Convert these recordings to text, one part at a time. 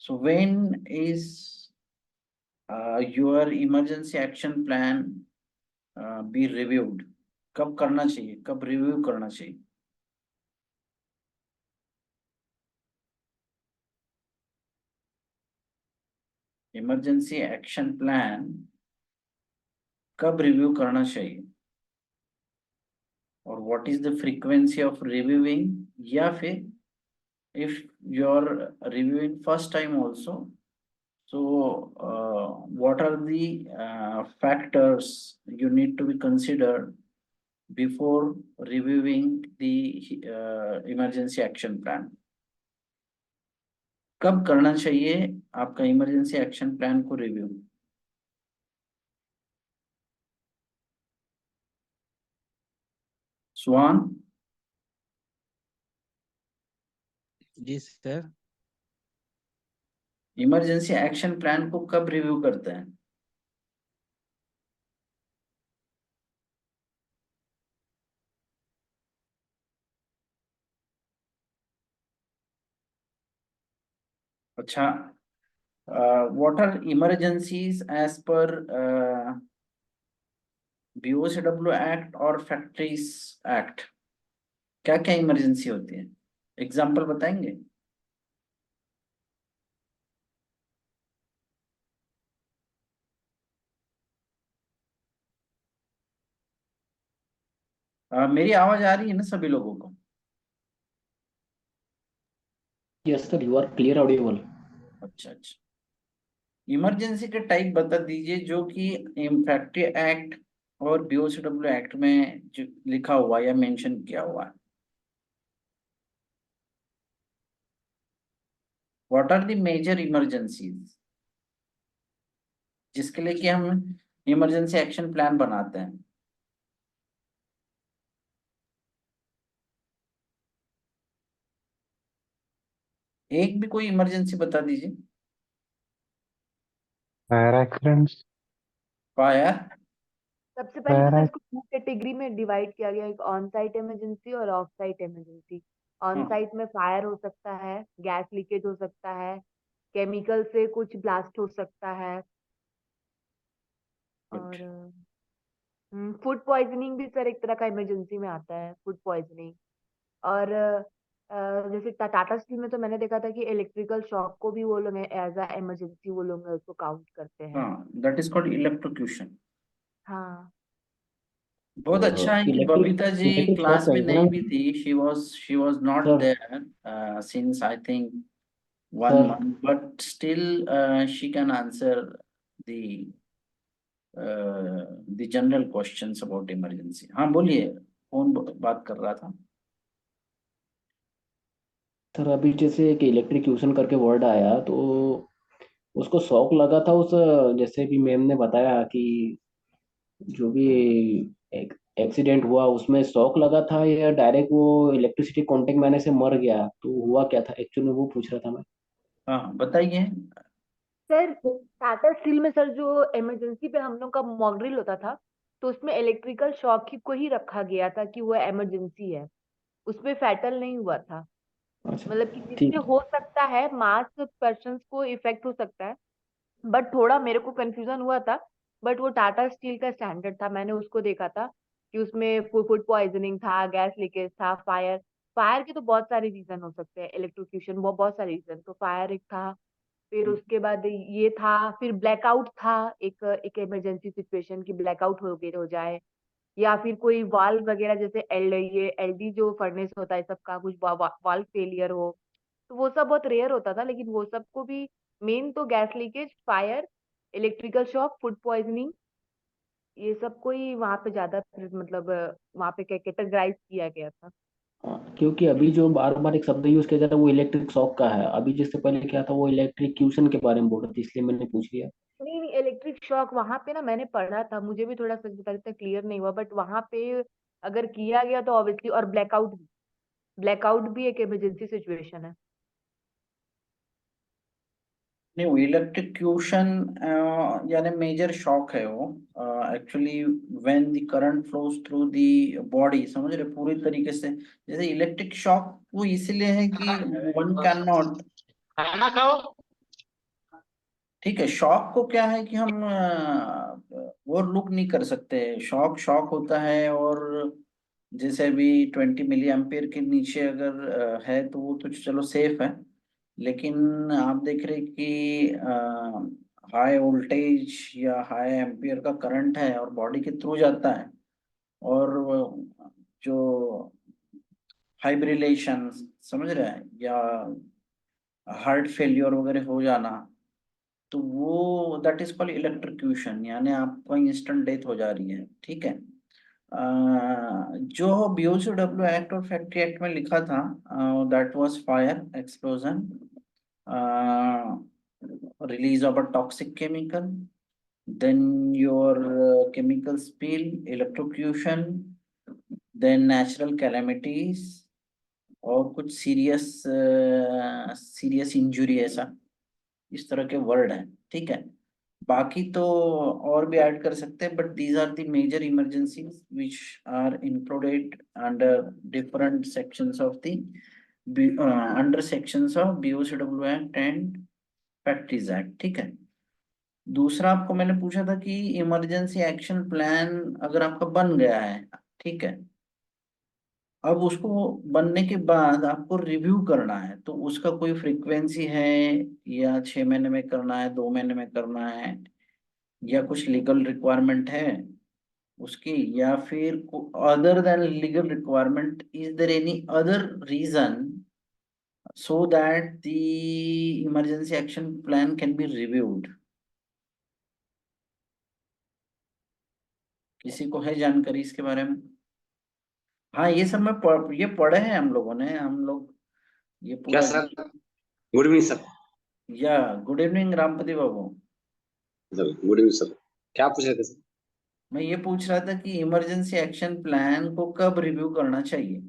So when is your emergency action plan be reviewed? कब करना चाहिए, कब रिव्यू करना चाहिए? इमरजेंसी एक्शन प्लान कब रिव्यू करना चाहिए और what is the frequency of reviewing, या फिर if you're reviewing first time also, so what are the factors you need to be considered before reviewing the emergency action plan? कब करना चाहिए आपका इमरजेंसी एक्शन प्लान को review? स्वान? जी sir. Emergency action plan को कब review करते हैं? अच्छा, what are emergencies as per BOCW act और फैक्ट्रीज एक्ट? क्या क्या इमरजेंसी होती है, एग्जाम्पल बताएंगे? मेरी आवाज आ रही है ना सभी लोगों को? Yes sir, you are clear audible. अच्छा अच्छा, इमरजेंसी के टाइप बता दीजिए जो कि फैक्ट्री एक्ट और BOCW एक्ट में जो लिखा हुआ या मेंशन किया हुआ है। What are the major emergencies जिसके लिए कि हम इमरजेंसी एक्शन प्लान बनाते हैं? एक भी कोई इमरजेंसी बता दीजिए। Fire accidents. फायर? सबसे पहले तो फायर इसको दो कैटेगरी में डिवाइड किया गया, एक ऑन साइट इमरजेंसी और of site emergency. On site में फायर हो सकता है, गैस लीकेज हो सकता है, केमिकल से कुछ ब्लास्ट हो सकता है, और फूड पॉइजनिंग भी सर एक तरह का इमरजेंसी में आता है, फूड पॉइजनिंग। और जैसे टाटा स्टील में तो मैंने देखा था कि इलेक्ट्रिकल शॉक को भी वो लोग एज अ इमरजेंसी वो लोग उसको काउंट करते हैं। हाँ, दैट इज कॉल्ड इलेक्ट्रोक्यूशन। हाँ, बहुत अच्छा है कि Babita ji electric class shock में है ना नहीं भी थी। she was not sir? there since I think 1 sir month, but still she can answer the the general questions about emergency. हाँ बोलिए, कौन बात कर रहा था? सर अभी जैसे एक इलेक्ट्रिक्यूशन करके वर्ड आया तो उसको शॉक लगा था उस, जैसे भी मैम ने बताया कि जो भी एक्सीडेंट हुआ उसमें शॉक लगा था या डायरेक्ट वो इलेक्ट्रिसिटी कांटेक्ट में आने से मर गया, तो हुआ क्या था एक्चुअली, वो पूछ रहा था मैं। हाँ बताइए। सर टाटा स्टील में सर जो इमरजेंसी पे हम लोग का मॉक ड्रिल होता था, तो उसमें इलेक्ट्रिकल शॉक को ही रखा गया था कि वो इमरजेंसी है, उसमें फैटल नहीं हुआ था। अच्छा मतलब कि ठीक। जिससे हो सकता है मास पर्सन को इफेक्ट हो सकता है, बट थोड़ा मेरे को कंफ्यूजन हुआ था। बट वो टाटा स्टील का स्टैंडर्ड था, मैंने उसको देखा था कि उसमें फूड पॉइजनिंग था, गैस लीकेज था, फायर। फायर के तो बहुत सारे रीजन हो सकते हैं, इलेक्ट्रोक्यूशन बहुत सारे रीजन, तो फायर एक था। फिर उसके बाद ये था, फिर ब्लैकआउट था, एक एक इमरजेंसी सिचुएशन की ब्लैकआउट हो जाए, या फिर कोई वाल्व वगैरह जैसे ये एलडी जो फर्नेस होता है सबका कुछ वाल्व फेलियर हो, तो वो सब बहुत रेयर होता था। लेकिन वो सबको भी मेन तो gas leakage, fire, electrical shock, food poisoning, ये सबको ही वहां पे ज्यादा मतलब वहां पे कैटेगराइज किया गया था। हाँ, क्योंकि अभी जो बार बार एक शब्द यूज किया जाता है वो इलेक्ट्रिक शॉक का है, अभी जिससे पहले क्या था वो इलेक्ट्रिक्यूशन के बारे में बोल रहे थे, इसलिए मैंने पूछ लिया। नहीं नहीं, इलेक्ट्रिक शॉक वहां पे ना मैंने पढ़ा था, मुझे भी थोड़ा सच बता इतना क्लियर नहीं हुआ, बट वहां पे अगर किया गया तो ऑब्वियसली। और ब्लैकआउट भी एक इमरजेंसी सिचुएशन है। नहीं, वो इलेक्ट्रिक्यूशन यानी मेजर शॉक है वो। Actually when the current flows through the body, समझ रहे पूरी तरीके से। जैसे इलेक्ट्रिक शॉक वो इसलिए है कि वन कैन नॉट, खाना खाओ। ठीक है। शॉक को क्या है कि हम ओवरलुक नहीं कर सकते। शॉक शॉक होता है, और जैसे अभी 20 मिली एम्पियर के नीचे अगर है तो वो तो चलो सेफ है। लेकिन आप देख रहे कि हाई वोल्टेज या हाई एम्पियर का करंट है और बॉडी के थ्रू जाता है, और जो फाइब्रिलेशन, समझ रहे हैं, या हार्ट फेलियर वगैरह हो जाना, तो वो दैट इज कॉल्ड इलेक्ट्रोक्यूशन, यानी आपका इंस्टेंट डेथ हो जा रही है। ठीक है। जो बीओसीडब्ल्यू एक्ट और फैक्ट्री एक्ट में लिखा था, that was fire explosion, release of a toxic chemical, then your chemical spill, electrocution, then natural calamities, और कुछ सीरियस इंजुरी, ऐसा इस तरह के वर्ड हैं। ठीक है। बाकी तो और भी ऐड कर सकते हैं, but these are the major emergencies which are included under different sections of the under sections of BOCW act and factories act. ठीक है। दूसरा आपको मैंने पूछा था कि इमरजेंसी एक्शन प्लान अगर आपका बन गया है, ठीक है, अब उसको बनने के बाद आपको रिव्यू करना है, तो उसका कोई फ्रीक्वेंसी है, या 6 महीने में करना है, 2 महीने में करना है, या कुछ लीगल रिक्वायरमेंट है उसकी, या फिर other than legal requirement, is there any other reason so that the emergency action plan can be reviewed? किसी को है जानकारी इसके बारे में? हाँ, ये सब ये पढ़े हैं हम लोगों ने, हम लोग ये क्या पूरा। सर? Good evening sir. या good evening Rampati Babu. Sir good evening sir. क्या पूछ रहे थे सर? मैं ये पूछ रहा था कि इमरजेंसी एक्शन प्लान को कब रिव्यू करना चाहिए?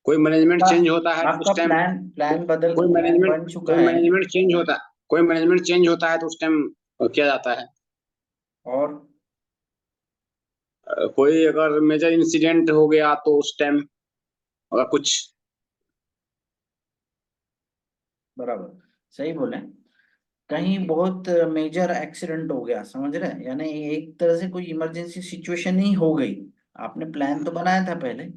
कोई मैनेजमेंट आपका चेंज होता है तो आपका उस टाइम प्लान प्लान बदल कोई प्लान मैनेजमेंट बन चुका कोई है, मैनेजमेंट चेंज होता कोई मैनेजमेंट चेंज होता है तो उस टाइम किया जाता है। और कोई अगर मेजर इंसिडेंट हो गया तो उस टाइम अगर कुछ बराबर सही बोले। कहीं बहुत मेजर एक्सीडेंट हो गया, समझ रहे हैं, यानी एक तरह से कोई इमरजेंसी सिचुएशन ही हो गई। आपने प्लान तो बनाया था पहले,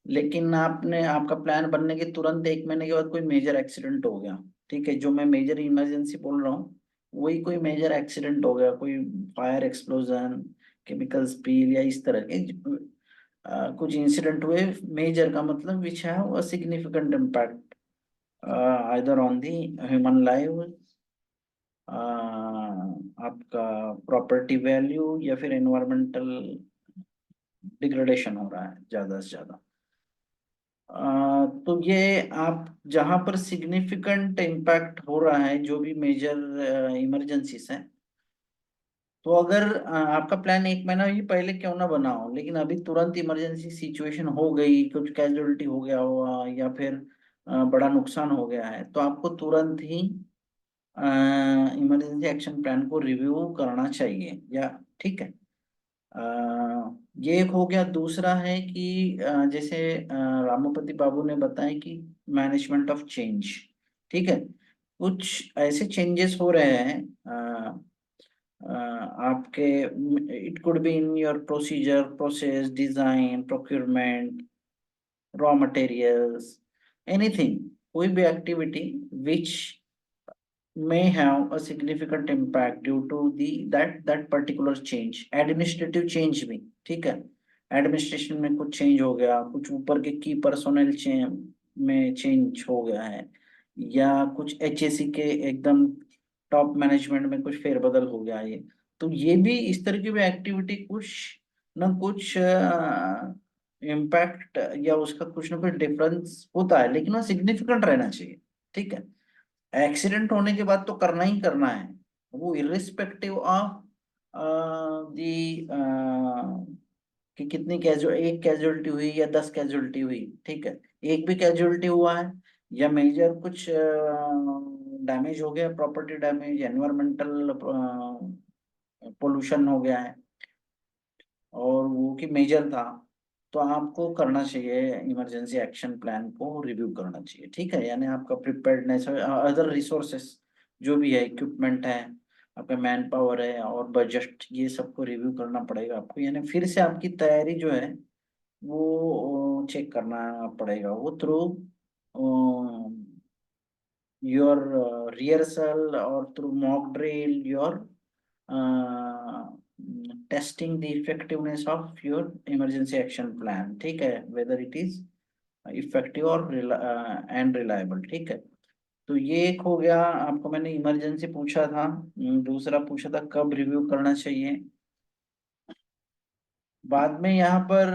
लेकिन आपने आपका प्लान बनने के तुरंत 1 महीने के बाद कोई मेजर एक्सीडेंट हो गया। ठीक है। जो मैं मेजर इमरजेंसी बोल रहा हूँ, वही कोई मेजर एक्सीडेंट हो गया, कोई फायर एक्सप्लोजन, केमिकल स्पिल, या इस तरह के कुछ इंसिडेंट हुए मेजर, का मतलब which have a significant impact either on the human life, आपका प्रॉपर्टी वैल्यू, या फिर एनवायरमेंटल डिग्रेडेशन हो रहा है ज्यादा से ज्यादा। तो ये आप जहां पर सिग्निफिकेंट इम्पैक्ट हो रहा है, जो भी मेजर इमरजेंसीज हैं, तो अगर आपका प्लान 1 महीना ही पहले क्यों ना बना हो, लेकिन अभी तुरंत इमरजेंसी सिचुएशन हो गई, कुछ कैजुअलिटी हो गया हुआ, या फिर बड़ा नुकसान हो गया है, तो आपको तुरंत ही इमरजेंसी एक्शन प्लान को रिव्यू करना चाहिए, या ठीक है। ये एक हो गया। दूसरा है कि जैसे रामपति बाबू ने बताया कि मैनेजमेंट ऑफ चेंज, ठीक है, कुछ ऐसे चेंजेस हो रहे हैं आपके, it could be in your procedure, process, design, procurement, raw materials, anything, कोई भी activity which may have a significant impact due to the that particular change, administrative change भी, ठीक है। एडमिनिस्ट्रेशन में कुछ चेंज हो गया, कुछ ऊपर के की पर्सोनल में चेंज हो गया है, या कुछ एचएससी के एकदम टॉप मैनेजमेंट में कुछ फेरबदल हो गया है, तो ये भी इस तरह की भी एक्टिविटी कुछ न कुछ इम्पैक्ट, या उसका कुछ ना कुछ डिफरेंस होता है, लेकिन वो सिग्निफिकेंट रहना चाहिए। ठीक है। एक्सीडेंट होने के बाद तो करना ही करना है, वो इरिस्पेक्टिव ऑफ दी कि कितनी एक कैजुअलिटी हुई या 10 कैजुअलिटी हुई। ठीक है। एक भी कैजुअलिटी हुआ है, या मेजर कुछ डैमेज हो गया, प्रॉपर्टी डैमेज, एनवायरमेंटल पोल्यूशन हो गया है, और वो की मेजर था, तो आपको करना चाहिए इमरजेंसी एक्शन प्लान को रिव्यू करना चाहिए, ठीक है। यानी आपका प्रिपेयर्डनेस, अदर रिसोर्सेस जो भी है, इक्विपमेंट है, आपका मैन पावर है और बजट, ये सबको रिव्यू करना पड़ेगा आपको। यानी फिर से आपकी तैयारी जो है वो चेक करना पड़ेगा, वो थ्रू योर रिहर्सल और through mock drill, your testing the effectiveness of your emergency action plan, ठीक है, whether it is effective और and reliable, ठीक है। तो ये एक हो गया, आपको मैंने इमरजेंसी पूछा था। दूसरा पूछा था कब रिव्यू करना चाहिए। बाद में यहाँ पर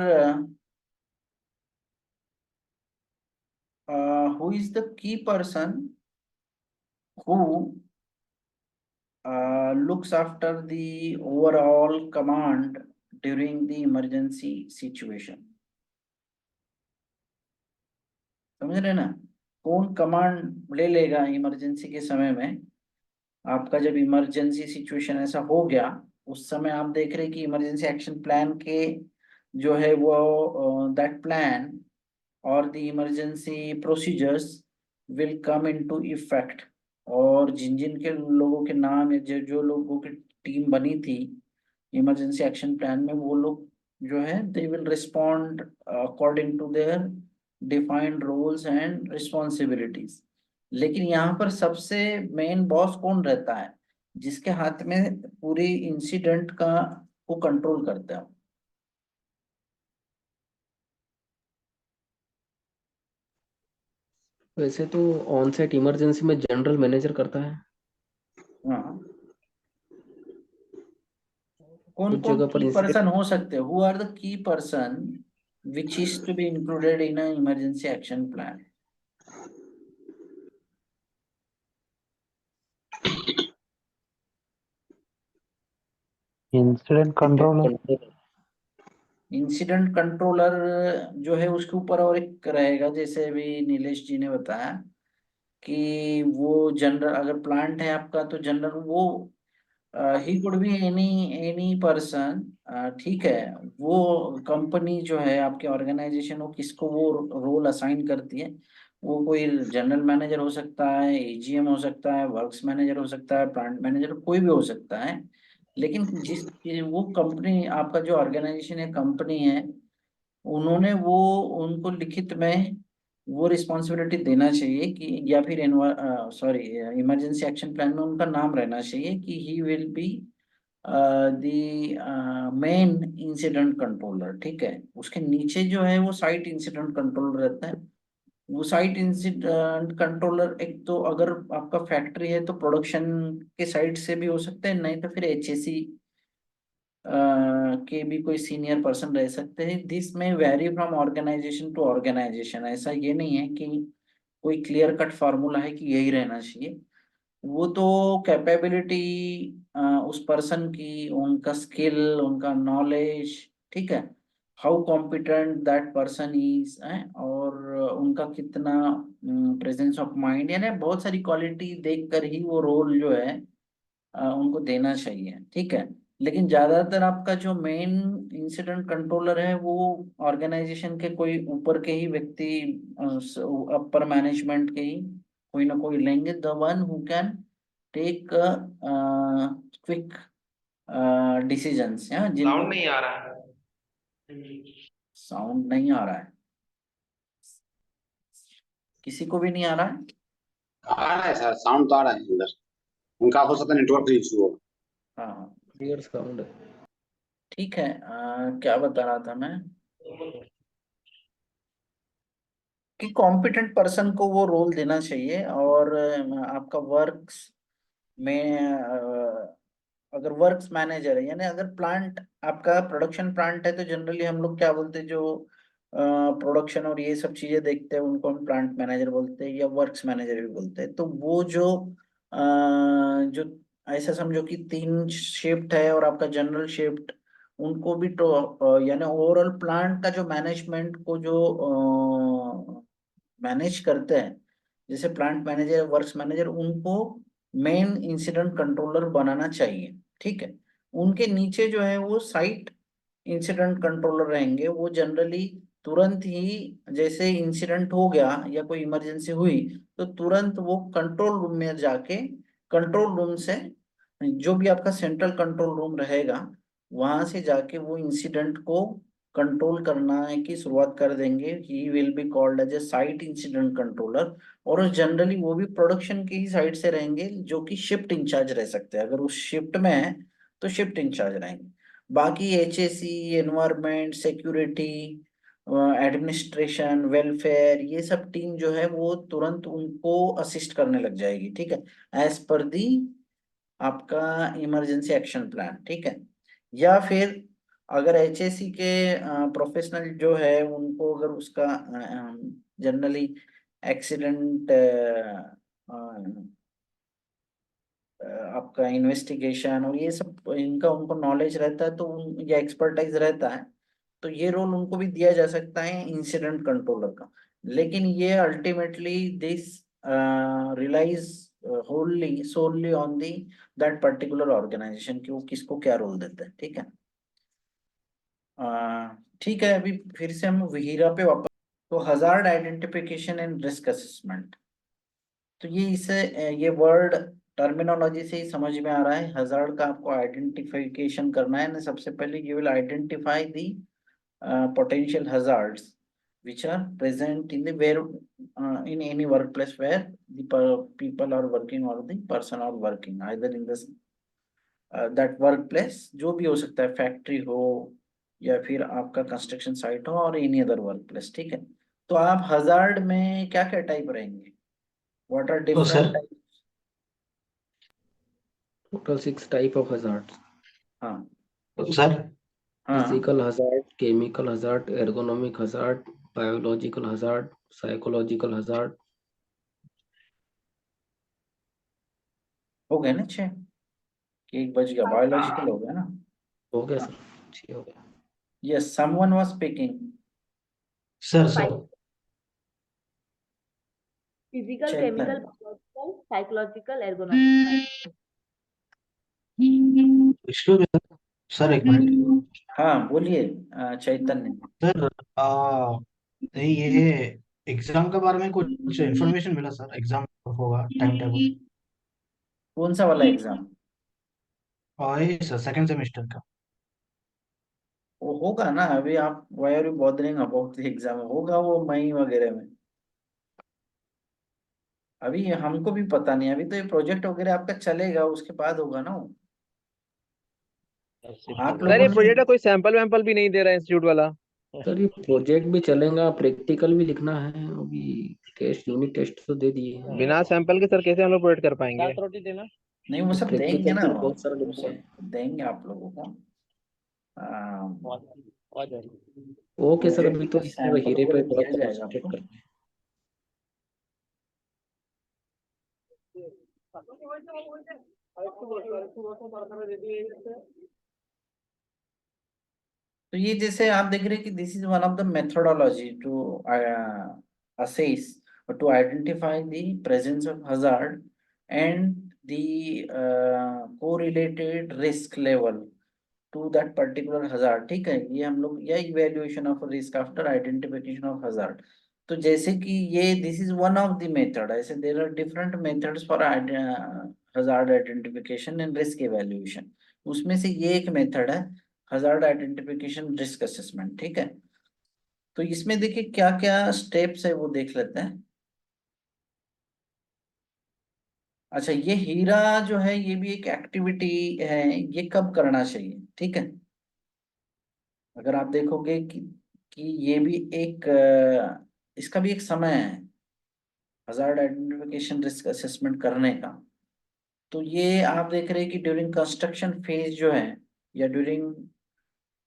who is the key person who looks after the overall command during the emergency situation, समझ रहे ना। कौन कमांड ले लेगा इमरजेंसी के समय में। आपका जब इमरजेंसी सिचुएशन ऐसा हो गया, उस समय आप देख रहे कि इमरजेंसी एक्शन प्लान के जो है वो दैट प्लान और the emergency procedures will come into effect, और जिन जिन के लोगों के नाम या जो जो लोगों की टीम बनी थी इमरजेंसी एक्शन प्लान में, वो लोग जो है they will respond according to their defined roles and responsibilities. लेकिन यहाँ पर सबसे मेन बॉस कौन रहता है, जिसके हाथ में पूरी इंसिडेंट का को कंट्रोल करता है। वैसे तो ऑन साइट इमरजेंसी में जनरल मैनेजर करता है, हाँ, कौन कुछ कौन जगह पर की इंसिडेंट। पर्सन हो सकते हैं, who are the key person which is to be included in a emergency action plan. Incident controller. Incident controller जो है उसके ऊपर और एक रहेगा, जैसे अभी नीलेश जी ने बताया कि वो जनरल, अगर प्लांट है आपका तो जनरल वो he could be any any person, ठीक है। वो कंपनी जो है आपके ऑर्गेनाइजेशन, वो किसको वो रोल असाइन करती है, वो कोई जनरल मैनेजर हो सकता है, एजीएम हो सकता है, वर्क्स मैनेजर हो सकता है, प्लांट मैनेजर, कोई भी हो सकता है। लेकिन जिस वो कंपनी, आपका जो ऑर्गेनाइजेशन है, कंपनी है, उन्होंने वो उनको लिखित में वो रिस्पॉन्सिबिलिटी देना चाहिए कि, या फिर सॉरी, इमरजेंसी एक्शन प्लान में उनका नाम रहना चाहिए कि ही will be the main incident controller, ठीक है। उसके नीचे जो है वो साइट इंसिडेंट कंट्रोलर रहता है। वो साइट इंसिडेंट कंट्रोलर, एक तो अगर आपका फैक्ट्री है तो प्रोडक्शन के साइड से भी हो सकता है, नहीं तो फिर एचएसी के भी कोई सीनियर पर्सन रह सकते हैं। This may vary from organisation to organisation, ऐसा ये नहीं है कि कोई क्लियर कट फार्मूला है कि यही रहना चाहिए। वो तो कैपेबिलिटी उस पर्सन की, उनका स्किल, उनका नॉलेज, ठीक है, how competent that person is, और उनका कितना प्रेजेंस ऑफ माइंड, यानी बहुत सारी क्वालिटी देख कर ही वो रोल जो है उनको देना चाहिए, ठीक है। लेकिन ज्यादातर आपका जो मेन इंसिडेंट कंट्रोलर है वो ऑर्गेनाइजेशन के कोई ऊपर के ही व्यक्ति, अपर मैनेजमेंट के ही कोई ना कोई लेंगे, the one who can take quick decisions, जिनको। साउंड नहीं आ रहा है। साउंड नहीं आ रहा है, किसी को भी नहीं आ रहा है। आ रहा है सर, साउंड तो आ रहा है अंदर। उनका हो सकता है नेटवर्क इशू हो। हाँ, क्लियर साउंड है। ठीक है। क्या बता रहा था मैं, कि कॉम्पिटेंट पर्सन को वो रोल देना चाहिए। और आपका वर्क्स में अगर वर्क्स मैनेजर है, यानी अगर प्लांट आपका प्रोडक्शन प्लांट है, तो जनरली हम लोग क्या बोलते हैं, जो प्रोडक्शन और ये सब चीजें देखते हैं उनको हम प्लांट मैनेजर बोलते हैं या वर्क्स मैनेजर भी बोलते हैं। तो वो जो ऐसा समझो कि 3 शिफ्ट है और आपका जनरल शिफ्ट, उनको भी तो यानी ओवरऑल प्लांट का जो मैनेजमेंट को जो मैनेज करते हैं, जैसे प्लांट मैनेजर, वर्क्स मैनेजर, उनको मेन इंसिडेंट कंट्रोलर बनाना चाहिए, ठीक है। उनके नीचे जो है वो साइट इंसिडेंट कंट्रोलर रहेंगे वो जनरली तुरंत ही, जैसे इंसिडेंट हो गया या कोई इमरजेंसी हुई, तो तुरंत वो कंट्रोल रूम में जाके कंट्रोल रूम से, जो भी आपका सेंट्रल कंट्रोल रूम रहेगा, वहां से जाके वो इंसिडेंट को कंट्रोल करना की शुरुआत कर देंगे। He will be called as a site incident controller. और जनरली वो भी प्रोडक्शन की ही साइड से रहेंगे, जो कि शिफ्ट इंचार्ज रह सकते हैं। अगर उस शिफ्ट में है तो शिफ्ट इंचार्ज रहेंगे। बाकी HSE, environment, security, administration, welfare, ये सब टीम जो है वो तुरंत उनको असिस्ट करने लग जाएगी, ठीक है, एज पर दी आपका इमरजेंसी एक्शन प्लान, ठीक है। या फिर अगर HSE के प्रोफेशनल जो है उनको अगर उसका जनरली एक्सीडेंट आपका इन्वेस्टिगेशन और ये सब इनका उनको नॉलेज रहता है, तो या एक्सपर्टाइज रहता है, तो ये रोल उनको भी दिया जा सकता है इंसिडेंट कंट्रोलर का। लेकिन ये ultimately this relies wholly solely on the that particular organisation कि वो किसको क्या रोल देते हैं, ठीक है। ठीक है, अभी फिर से हम हीरा पे वापस। तो hazard identification and risk assessment, तो ये इसे ये वर्ड टर्मिनोलॉजी से ही समझ में आ रहा है। हजार्ड का आपको आइडेंटिफिकेशन करना है ना, सबसे पहले you will identify the potential hazards which are present in the where in any workplace where the people are working or the person are working either in this that workplace, जो भी हो सकता है, फैक्ट्री हो या फिर आपका construction site हो और एनी अदर वर्कप्लेस, ठीक है। तो आप हजार्ड में क्या क्या टाइप रहेंगे, व्हाट आर तो different sir type? Total 6 type of hazard. हाँ तो सर हाँ, physical hazard, chemical hazard, ergonomic hazard, biological hazard, psychological hazard. हो गए ना 6? एक बज गया, बायोलॉजिकल हो गया ना। हो गया सर, 6 हो गया। Yes, someone was speaking. Sir physical, Chetan, chemical, biological, psychological, ergonomic. Excuse me sir, एक मिनट। हाँ बोलिए चैतन्य। सर ये एग्जाम के बारे में कुछ इन्फॉर्मेशन मिला सर? एग्जाम होगा, टाइम टेबल? कौन सा वाला एग्जाम? और ये सर सेकंड सेमेस्टर का। वो होगा ना, अभी आप why are you bothering about the exam, होगा वो मई वगैरह में। अभी हमको भी पता नहीं, अभी तो ये प्रोजेक्ट वगैरह आपका चलेगा, उसके बाद होगा ना वो। आप सर लोगों ये ने प्रोजेक्ट का कोई सैंपल वैम्पल भी नहीं दे रहा है इंस्टीट्यूट वाला? सर ये प्रोजेक्ट भी चलेगा, प्रैक्टिकल भी लिखना है अभी। टेस्ट, यूनिट टेस्ट तो दे दिए हैं। बिना सैंपल के सर कैसे हम लोग प्रोजेक्ट कर पाएंगे? नहीं, वो तो सब देंगे प्रैक्टिकल ना, भी बहुत सारा वो लिखना है। सब देंगे आप लोगों को। ओके सर, अभी प्रोजेक्ट तो का इस पर सैंपल हीरे पे वगैरह थोड़ा दिया जाएगा कॉन्सेंट्रेट आपको। करते हैं। तो ये जैसे आप देख रहे हैं कि this is one of the methodology to assess or to identify the presence of hazard and the correlated risk level to that particular hazard, ठीक है। ये हम लोग, या evaluation of risk after identification of hazard। तो जैसे कि ये this is one of the method, ऐसे there are different methods for hazard identification and risk evaluation। उसमें से ये एक मेथड है hazard identification risk assessment, ठीक है। तो इसमें देखिए क्या क्या स्टेप्स है वो देख लेते हैं। अच्छा, ये हीरा जो है ये भी एक एक्टिविटी है, ये कब करना चाहिए, ठीक है। अगर आप देखोगे कि ये भी एक इसका भी एक समय है हजार्ड आइडेंटिफिकेशन रिस्क असेसमेंट करने का। तो ये आप देख रहे हैं कि ड्यूरिंग कंस्ट्रक्शन फेज जो है, या during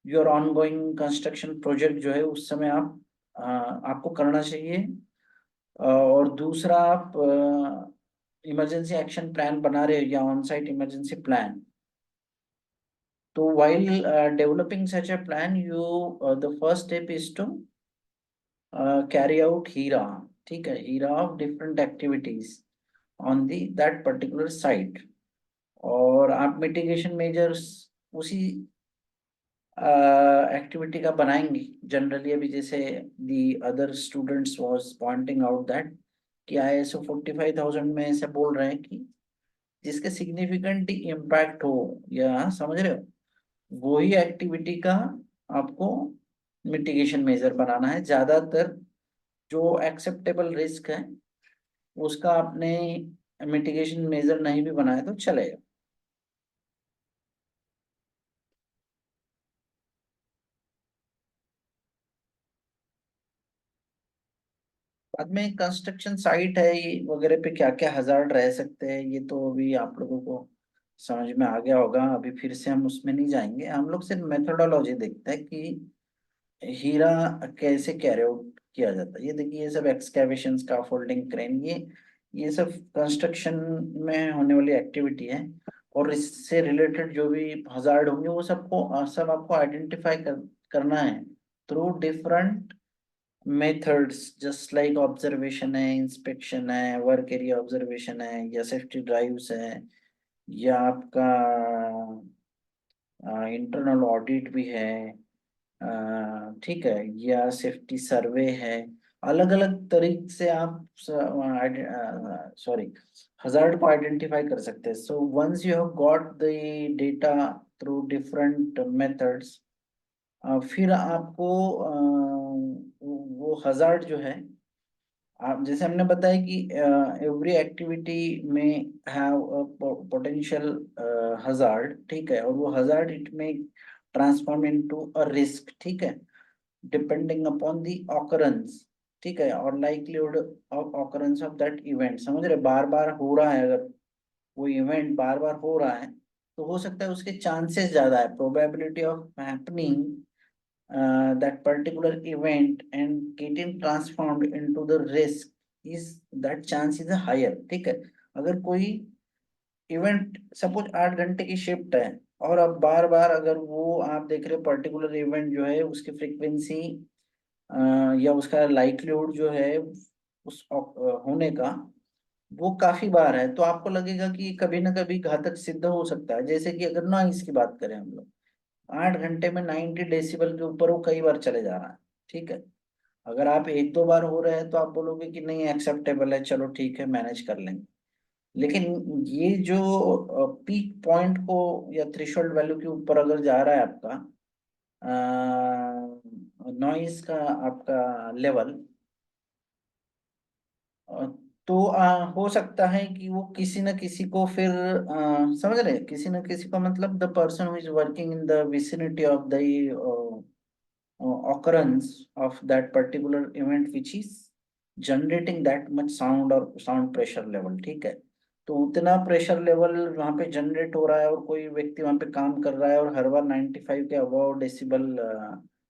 your ongoing construction project जो है, उस समय आप आपको करना चाहिए। और दूसरा, आप इमरजेंसी एक्शन प्लान बना रहे हो या ऑन साइट इमरजेंसी प्लान, तो while developing such a plan, you the first step is to carry out HERA, ठीक है, HERA of different activities on the that particular site। और आप mitigation measures उसी एक्टिविटी का बनाएंगे जनरली। अभी जैसे the other students was pointing out that कि ISO 45,000 में ऐसे बोल रहे हैं कि जिसके सिग्निफिकेंट इम्पैक्ट हो, या समझ रहे हो, वही एक्टिविटी का आपको मिटिगेशन मेजर बनाना है। ज्यादातर जो एक्सेप्टेबल रिस्क है उसका आपने मिटिगेशन मेजर नहीं भी बनाया तो चलेगा। बाद में कंस्ट्रक्शन साइट है ये वगैरह पे क्या क्या हजार्ड रह सकते हैं, ये तो अभी आप लोगों को समझ में आ गया होगा। अभी फिर से हम उसमें नहीं जाएंगे, हम लोग सिर्फ मेथोडोलॉजी देखते हैं कि हीरा कैसे कैरी आउट किया जाता है। ये देखिए, ये सब एक्सकेवेशन, स्कैफोल्डिंग, क्रेन, ये सब कंस्ट्रक्शन में होने वाली एक्टिविटी है। और इससे रिलेटेड जो भी हजार्ड होंगे वो सब आपको आइडेंटिफाई करना है through different methods, just like observation है, इंस्पेक्शन है, वर्क एरिया ऑब्जर्वेशन है, या सेफ्टी ड्राइव्स है, या आपका इंटरनल ऑडिट भी है, ठीक है, या सेफ्टी सर्वे है। अलग अलग तरीके से आप सॉरी हजार्ड को आइडेंटिफाई कर सकते हैं। So once you have got the data through different methods, फिर आपको वो हजार्ड जो है, आप जैसे हमने बताया कि एवरी एक्टिविटी में हैव पोटेंशियल हजार्ड, ठीक है, और वो हजार्ड इट में ट्रांसफॉर्म इनटू अ रिस्क, ठीक है, डिपेंडिंग अपॉन द ऑकरेंस, ठीक है, और likelihood of occurrence of that event. समझ रहे, बार बार हो रहा है, अगर वो इवेंट बार बार हो रहा है तो हो सकता है उसके चांसेस ज्यादा है, probability of happening that particular event and getting transformed into the risk is that chance is higher, ठीक है। अगर कोई इवेंट सपोज 8 घंटे की शिफ्ट है, और अब बार बार अगर वो आप देख रहे पर्टिकुलर इवेंट जो है उसकी फ्रीक्वेंसी या उसका लाइक्लीहुड जो है उस होने का वो काफी बार है, तो आपको लगेगा कि कभी ना कभी घातक सिद्ध हो सकता है। जैसे कि अगर नॉइस की बात करें हम लोग, 8 घंटे में 90 डेसिबल के ऊपर वो कई बार चले जा रहा है, ठीक है। अगर आप एक दो बार हो रहे हैं तो आप बोलोगे कि नहीं एक्सेप्टेबल है, चलो ठीक है मैनेज कर लेंगे। लेकिन ये जो पीक पॉइंट को या थ्रेशोल्ड वैल्यू के ऊपर अगर जा रहा है आपका नॉइस का आपका लेवल, तो हो सकता है कि वो किसी न किसी को फिर समझ रहे हैं? किसी न किसी को मतलब the person who is working in the vicinity of the occurrence of that particular event which is generating that much sound or sound pressure level, ठीक है। तो उतना प्रेशर लेवल वहां पे जनरेट हो रहा है और कोई व्यक्ति वहां पे काम कर रहा है और हर बार 95 के अबव डेसिबल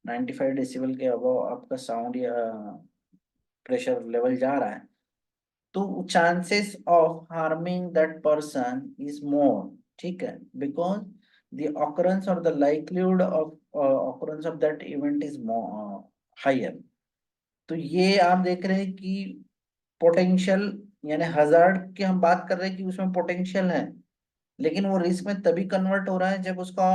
95 डेसिबल के अबव आपका साउंड या प्रेशर लेवल जा रहा है, तो chances of harming that person is more, ठीक है, बिकॉज द ऑकरेंस और the likelihood of occurrence of that event is higher. तो ये आप देख रहे हैं कि पोटेंशियल यानी हजार्ड की हम बात कर रहे हैं कि उसमें पोटेंशियल है, लेकिन वो रिस्क में तभी कन्वर्ट हो रहा है जब उसका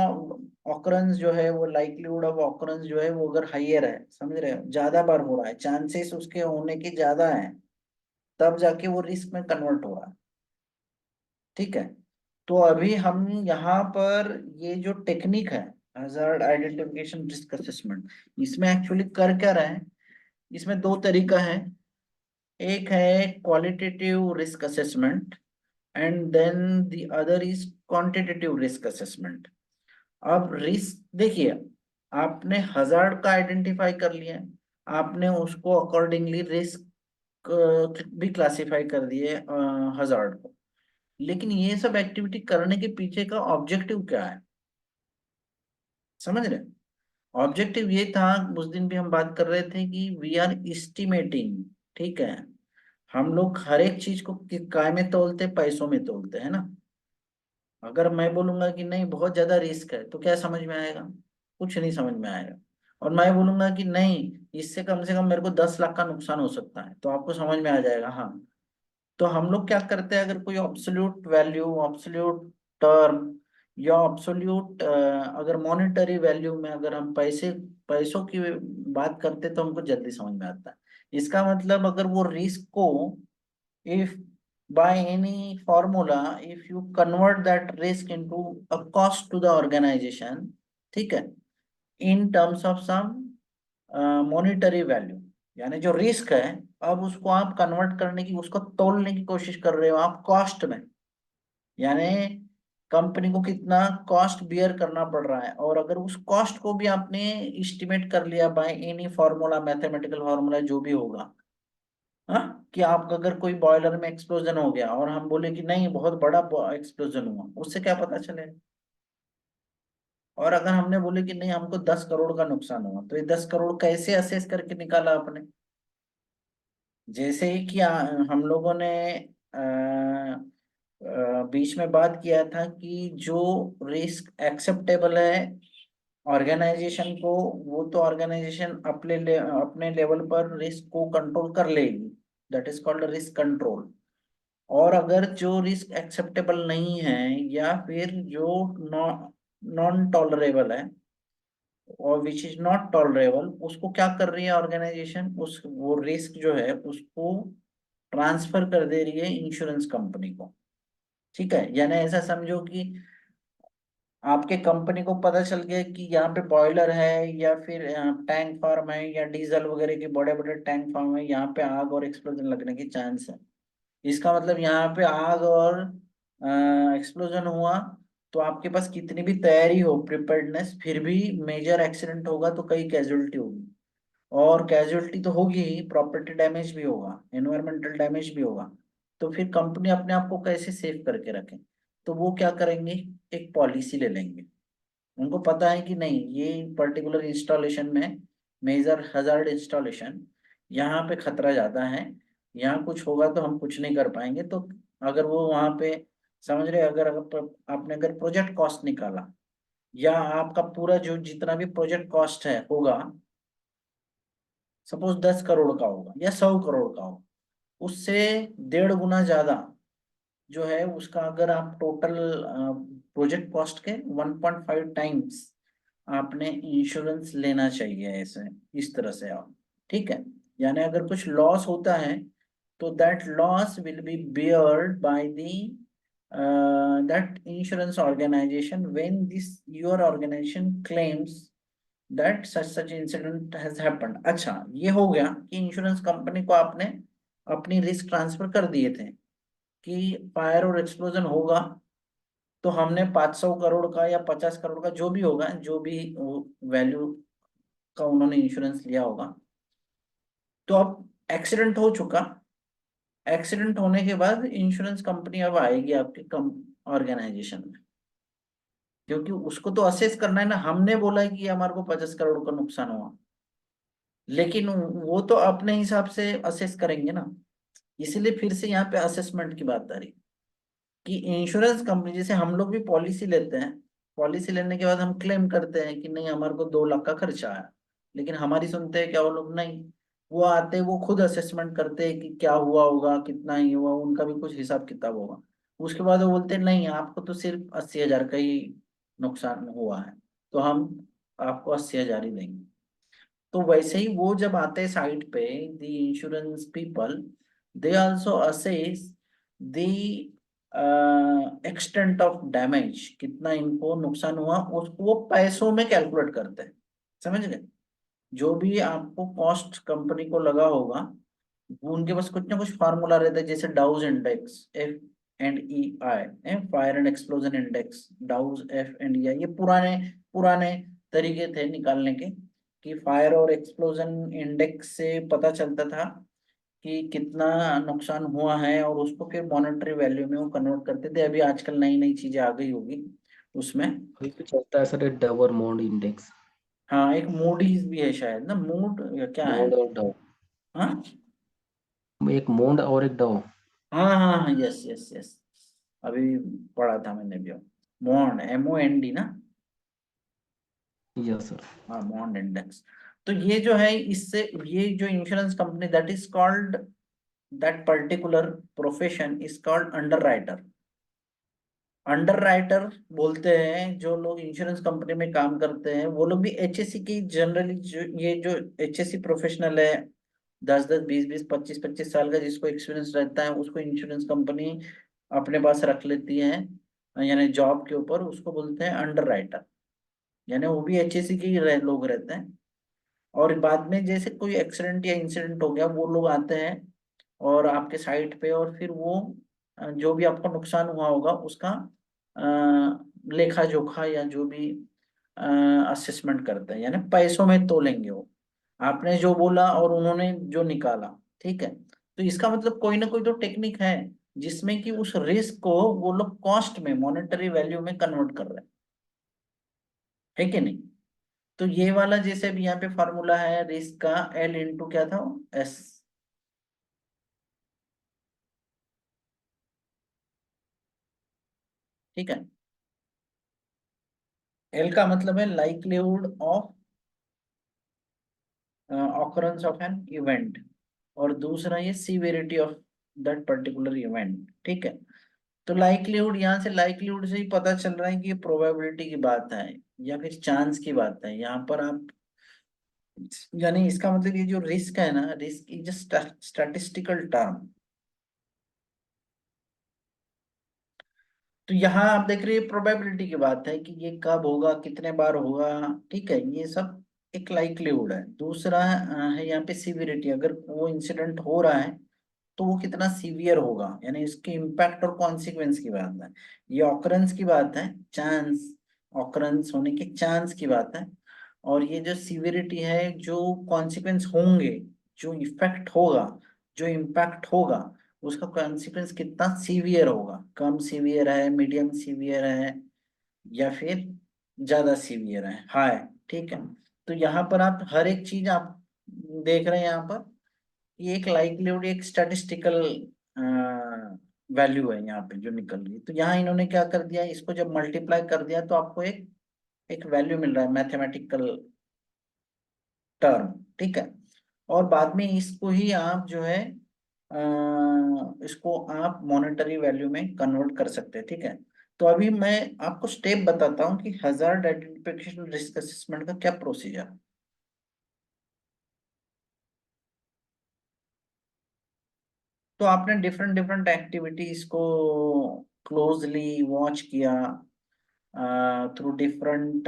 ऑकरेंस जो है, वो लाइक्लीहुड ऑफ ऑकरेंस जो है वो अगर हाइयर है, समझ रहे हो, ज्यादा बार हो रहा है, चांसेस उसके होने के ज्यादा है, तब जाके वो रिस्क में कन्वर्ट हो रहा है, ठीक है। तो अभी हम यहाँ पर ये जो टेक्निक है हैजार्ड आइडेंटिफिकेशन रिस्क असेसमेंट, इसमें एक्चुअली कर क्या रहे हैं, इसमें दो तरीका है। एक है qualitative risk assessment and then the other is quantitative risk assessment. अब रिस्क देखिए, आपने हजार्ड का आइडेंटिफाई कर लिया, आपने उसको अकॉर्डिंगली रिस्क भी क्लासिफाई कर दिए हजार्ड को, लेकिन ये सब एक्टिविटी करने के पीछे का ऑब्जेक्टिव क्या है, समझ रहे? ऑब्जेक्टिव ये था, उस दिन भी हम बात कर रहे थे कि वी आर एस्टिमेटिंग, ठीक है। हम लोग हर एक चीज को काय में तोलते, पैसों में तोलते हैं ना। अगर मैं बोलूंगा कि नहीं बहुत ज्यादा रिस्क है तो क्या समझ में आएगा? कुछ नहीं समझ में आएगा। और मैं बोलूंगा कि नहीं, इससे कम से कम मेरे को 10 लाख का नुकसान हो सकता है, तो आपको समझ में आ जाएगा। हाँ, तो हम लोग क्या करते हैं, अगर कोई ऑब्सोल्यूट वैल्यू, ऑब्सोल्यूट टर्म या अब्सोल्यूट, अगर मॉनेटरी वैल्यू में अगर हम पैसों की बात करते तो हमको जल्दी समझ में आता है। इसका मतलब अगर वो रिस्क को, if by any formula if you convert that risk into a cost to the organization, ठीक है, in terms of some monetary value, यानी जो रिस्क है अब उसको आप कन्वर्ट करने की, उसको तोलने की कोशिश कर रहे हो आप कॉस्ट में, यानी कंपनी को कितना कॉस्ट बियर करना पड़ रहा है। और अगर उस कॉस्ट को भी आपने एस्टिमेट कर लिया by any formula, mathematical formula जो भी होगा, हाँ, कि आपका अगर कोई बॉयलर में एक्सप्लोजन हो गया और हम बोले कि नहीं बहुत बड़ा एक्सप्लोजन हुआ, उससे क्या पता चलेगा। और अगर हमने बोले कि नहीं हमको 10 करोड़ का नुकसान हुआ, तो ये 10 करोड़ कैसे असेस करके निकाला आपने। जैसे ही कि हम लोगों ने बीच में बात किया था कि जो रिस्क एक्सेप्टेबल है ऑर्गेनाइजेशन को, वो तो ऑर्गेनाइजेशन अपने लेवल पर रिस्क को कंट्रोल कर लेगी, that is called risk control. और अगर जो रिस्क एक्सेप्टेबल नहीं है या फिर जो नॉन टॉलरेबल है और विच इज नॉट टॉलरेबल, उसको क्या कर रही है ऑर्गेनाइजेशन, उस वो रिस्क जो है उसको ट्रांसफर कर दे रही है इंश्योरेंस कंपनी को। ठीक है, यानी ऐसा समझो कि आपके कंपनी को पता चल गया कि यहाँ पे बॉयलर है या फिर टैंक फार्म है या डीजल वगैरह के बड़े बड़े टैंक फार्म है, यहाँ पे आग और एक्सप्लोजन लगने की चांस है। इसका मतलब यहाँ पे आग और एक्सप्लोजन हुआ तो आपके पास कितनी भी तैयारी हो, प्रिपेयर्डनेस, फिर भी मेजर एक्सीडेंट होगा तो कई कैजुअलिटी होगी। और कैजुअलिटी तो होगी ही, प्रॉपर्टी डैमेज भी होगा, एनवायरमेंटल डैमेज भी होगा। तो फिर कंपनी अपने आप को कैसे सेव करके रखे, तो वो क्या करेंगे, एक पॉलिसी ले लेंगे। उनको पता है कि नहीं ये पर्टिकुलर इंस्टॉलेशन में, मेजर हजार्ड इंस्टॉलेशन, यहाँ पे खतरा ज्यादा है, यहाँ कुछ होगा तो हम कुछ नहीं कर पाएंगे। तो अगर वो वहां पे, समझ रहे, आपने अगर प्रोजेक्ट कॉस्ट निकाला या आपका पूरा जो जितना भी प्रोजेक्ट कॉस्ट है होगा, सपोज 10 करोड़ का होगा या 100 करोड़ का होगा, उससे 1.5 गुना ज्यादा जो है उसका, अगर आप टोटल प्रोजेक्ट कॉस्ट के 1.5 टाइम्स आपने इंश्योरेंस लेना चाहिए, ऐसे इस तरह से आप, ठीक है। यानी अगर कुछ लॉस होता है तो that loss will be beared by the that insurance organisation when this your organisation claims that such incident has happened. अच्छा, ये हो गया कि इंश्योरेंस कंपनी को आपने अपनी रिस्क ट्रांसफर कर दिए थे कि फायर और एक्सप्लोजन होगा, तो हमने 500 करोड़ का या 50 करोड़ का जो भी होगा, जो भी वैल्यू का उन्होंने इंश्योरेंस लिया होगा, तो अब एक्सीडेंट हो चुका। एक्सीडेंट होने के बाद इंश्योरेंस कंपनी अब आएगी आपके ऑर्गेनाइजेशन में, क्योंकि उसको तो असेस करना है ना। हमने बोला है कि हमारे को 50 करोड़ का नुकसान हुआ, लेकिन वो तो अपने हिसाब से असेस करेंगे ना। इसीलिए फिर से यहाँ पे असेसमेंट की बात आ रही कि इंश्योरेंस कंपनी, जैसे हम लोग भी पॉलिसी लेते हैं, पॉलिसी लेने के बाद हम क्लेम करते हैं कि नहीं हमारे को 2 लाख का खर्चा आया, लेकिन हमारी सुनते हैं क्या वो लोग, नहीं, वो आते हैं, वो खुद असेसमेंट करते हैं कि क्या हुआ होगा, कितना ही हुआ, उनका भी कुछ हिसाब किताब होगा। उसके बाद वो बोलते हैं नहीं आपको तो सिर्फ 80,000 का ही नुकसान हुआ है, तो हम आपको 80,000 ही देंगे। तो वैसे ही वो जब आते हैं साइट पे, the insurance people, they also assess the extent of damage, कितना इनको नुकसान हुआ, उसको वो पैसों में कैलकुलेट करते हैं। समझ गए, जो भी आपको कॉस्ट कंपनी को लगा होगा, वो उनके पास कुछ ना कुछ फार्मूला रहता है, जैसे douse index, FEI, fire and explosion index, douse FEI, ये पुराने पुराने तरीके थे निकालने के, कि फायर और एक्सप्लोजन इंडेक्स से पता चलता था कि कितना नुकसान हुआ है, और उसको फिर मॉनेटरी वैल्यू में वो कन्वर्ट करते थे। अभी आजकल नई नई चीजें आ गई होगी उसमें। अभी तो चलता है सर डबर मोड इंडेक्स। हाँ, एक मूडीज भी है शायद ना, मूड या क्या है। मोड और डव, हाँ एक मोड और एक डव। हाँ हाँ हाँ, यस यस यस, अभी पढ़ा था मैंने भी। मॉन्ड, MOND ना। Yes sir. हाँ, मॉन्ड इंडेक्स। तो ये जो है, इससे ये जो insurance company, that is called, that particular profession is called underwriter. Under writer बोलते हैं जो लोग इंश्योरेंस कंपनी में काम करते हैं, वो लोग भी एचएससी की जनरली, जो ये जो एचएससी प्रोफेशनल है 10-10 20-20 25-25 साल का जिसको एक्सपीरियंस रहता है, उसको इंश्योरेंस कंपनी अपने पास रख लेती है, यानी जॉब के ऊपर, उसको बोलते हैं अंडर राइटर। यानी वो भी एचएससी के ही लोग रहते हैं। और बाद में जैसे कोई एक्सीडेंट या इंसिडेंट हो गया, वो लोग आते हैं और आपके साइट पे, और फिर वो जो भी आपको नुकसान हुआ होगा उसका लेखा जोखा या जो भी असेसमेंट करते हैं, यानी पैसों में तोलेंगे वो, आपने जो बोला और उन्होंने जो निकाला। ठीक है, तो इसका मतलब कोई ना कोई तो टेक्निक है जिसमें कि उस रिस्क को वो लोग कॉस्ट में, मॉनेटरी वैल्यू में कन्वर्ट कर रहे हैं, है कि नहीं? तो ये वाला जैसे भी यहाँ पे फॉर्मूला है रिस्क का, एल इंटू क्या था, एस। ठीक है, एल का मतलब है likelihood of occurrence of an event, और दूसरा ये severity of that particular event. ठीक है, तो लाइक्लीहुड, यहाँ से लाइक्लीहुड से ही पता चल रहा है कि ये प्रोबेबिलिटी की बात है या फिर चांस की बात है। यहाँ पर आप, यानी इसका मतलब ये जो रिस्क है ना, रिस्क इज स्टैटिस्टिकल टर्म। तो यहाँ आप देख रहे हैं प्रोबेबिलिटी की बात है कि ये कब होगा, कितने बार होगा। ठीक है, ये सब एक लाइक्लीहुड है। दूसरा है यहाँ पे सीवियरिटी, अगर वो इंसिडेंट हो रहा है तो वो कितना सीवियर होगा, यानी इसके इम्पैक्ट और कॉन्सिक्वेंस की बात है। ये ऑकरेंस की बात है, चांस, ऑकरेंस होने के चांस की बात है। और ये जो सीवियरिटी है, जो कॉन्सिक्वेंस होंगे, जो इफेक्ट होगा, जो इम्पैक्ट होगा, उसका कॉन्सिक्वेंस कितना सीवियर होगा, कम सीवियर है, मीडियम सीवियर है, या फिर ज्यादा सीवियर है, हाई। ठीक है, तो यहाँ पर आप हर एक चीज आप देख रहे हैं यहाँ पर, ये एक लाइक्लीहुड, एक स्टैटिस्टिकल वैल्यू है यहाँ पे जो निकल रही है। तो यहाँ इन्होंने क्या कर दिया, इसको जब मल्टीप्लाई कर दिया तो आपको एक एक वैल्यू मिल रहा है, मैथमेटिकल टर्म। ठीक है, और बाद में इसको ही आप जो है इसको आप मॉनेटरी वैल्यू में कन्वर्ट कर सकते हैं। ठीक है, तो अभी मैं आपको स्टेप बताता हूँ कि हजार्ड आइडेंटिफिकेशन रिस्क असेसमेंट का क्या प्रोसीजर है। तो आपने डिफरेंट डिफरेंट एक्टिविटीज को क्लोजली वॉच किया थ्रू डिफरेंट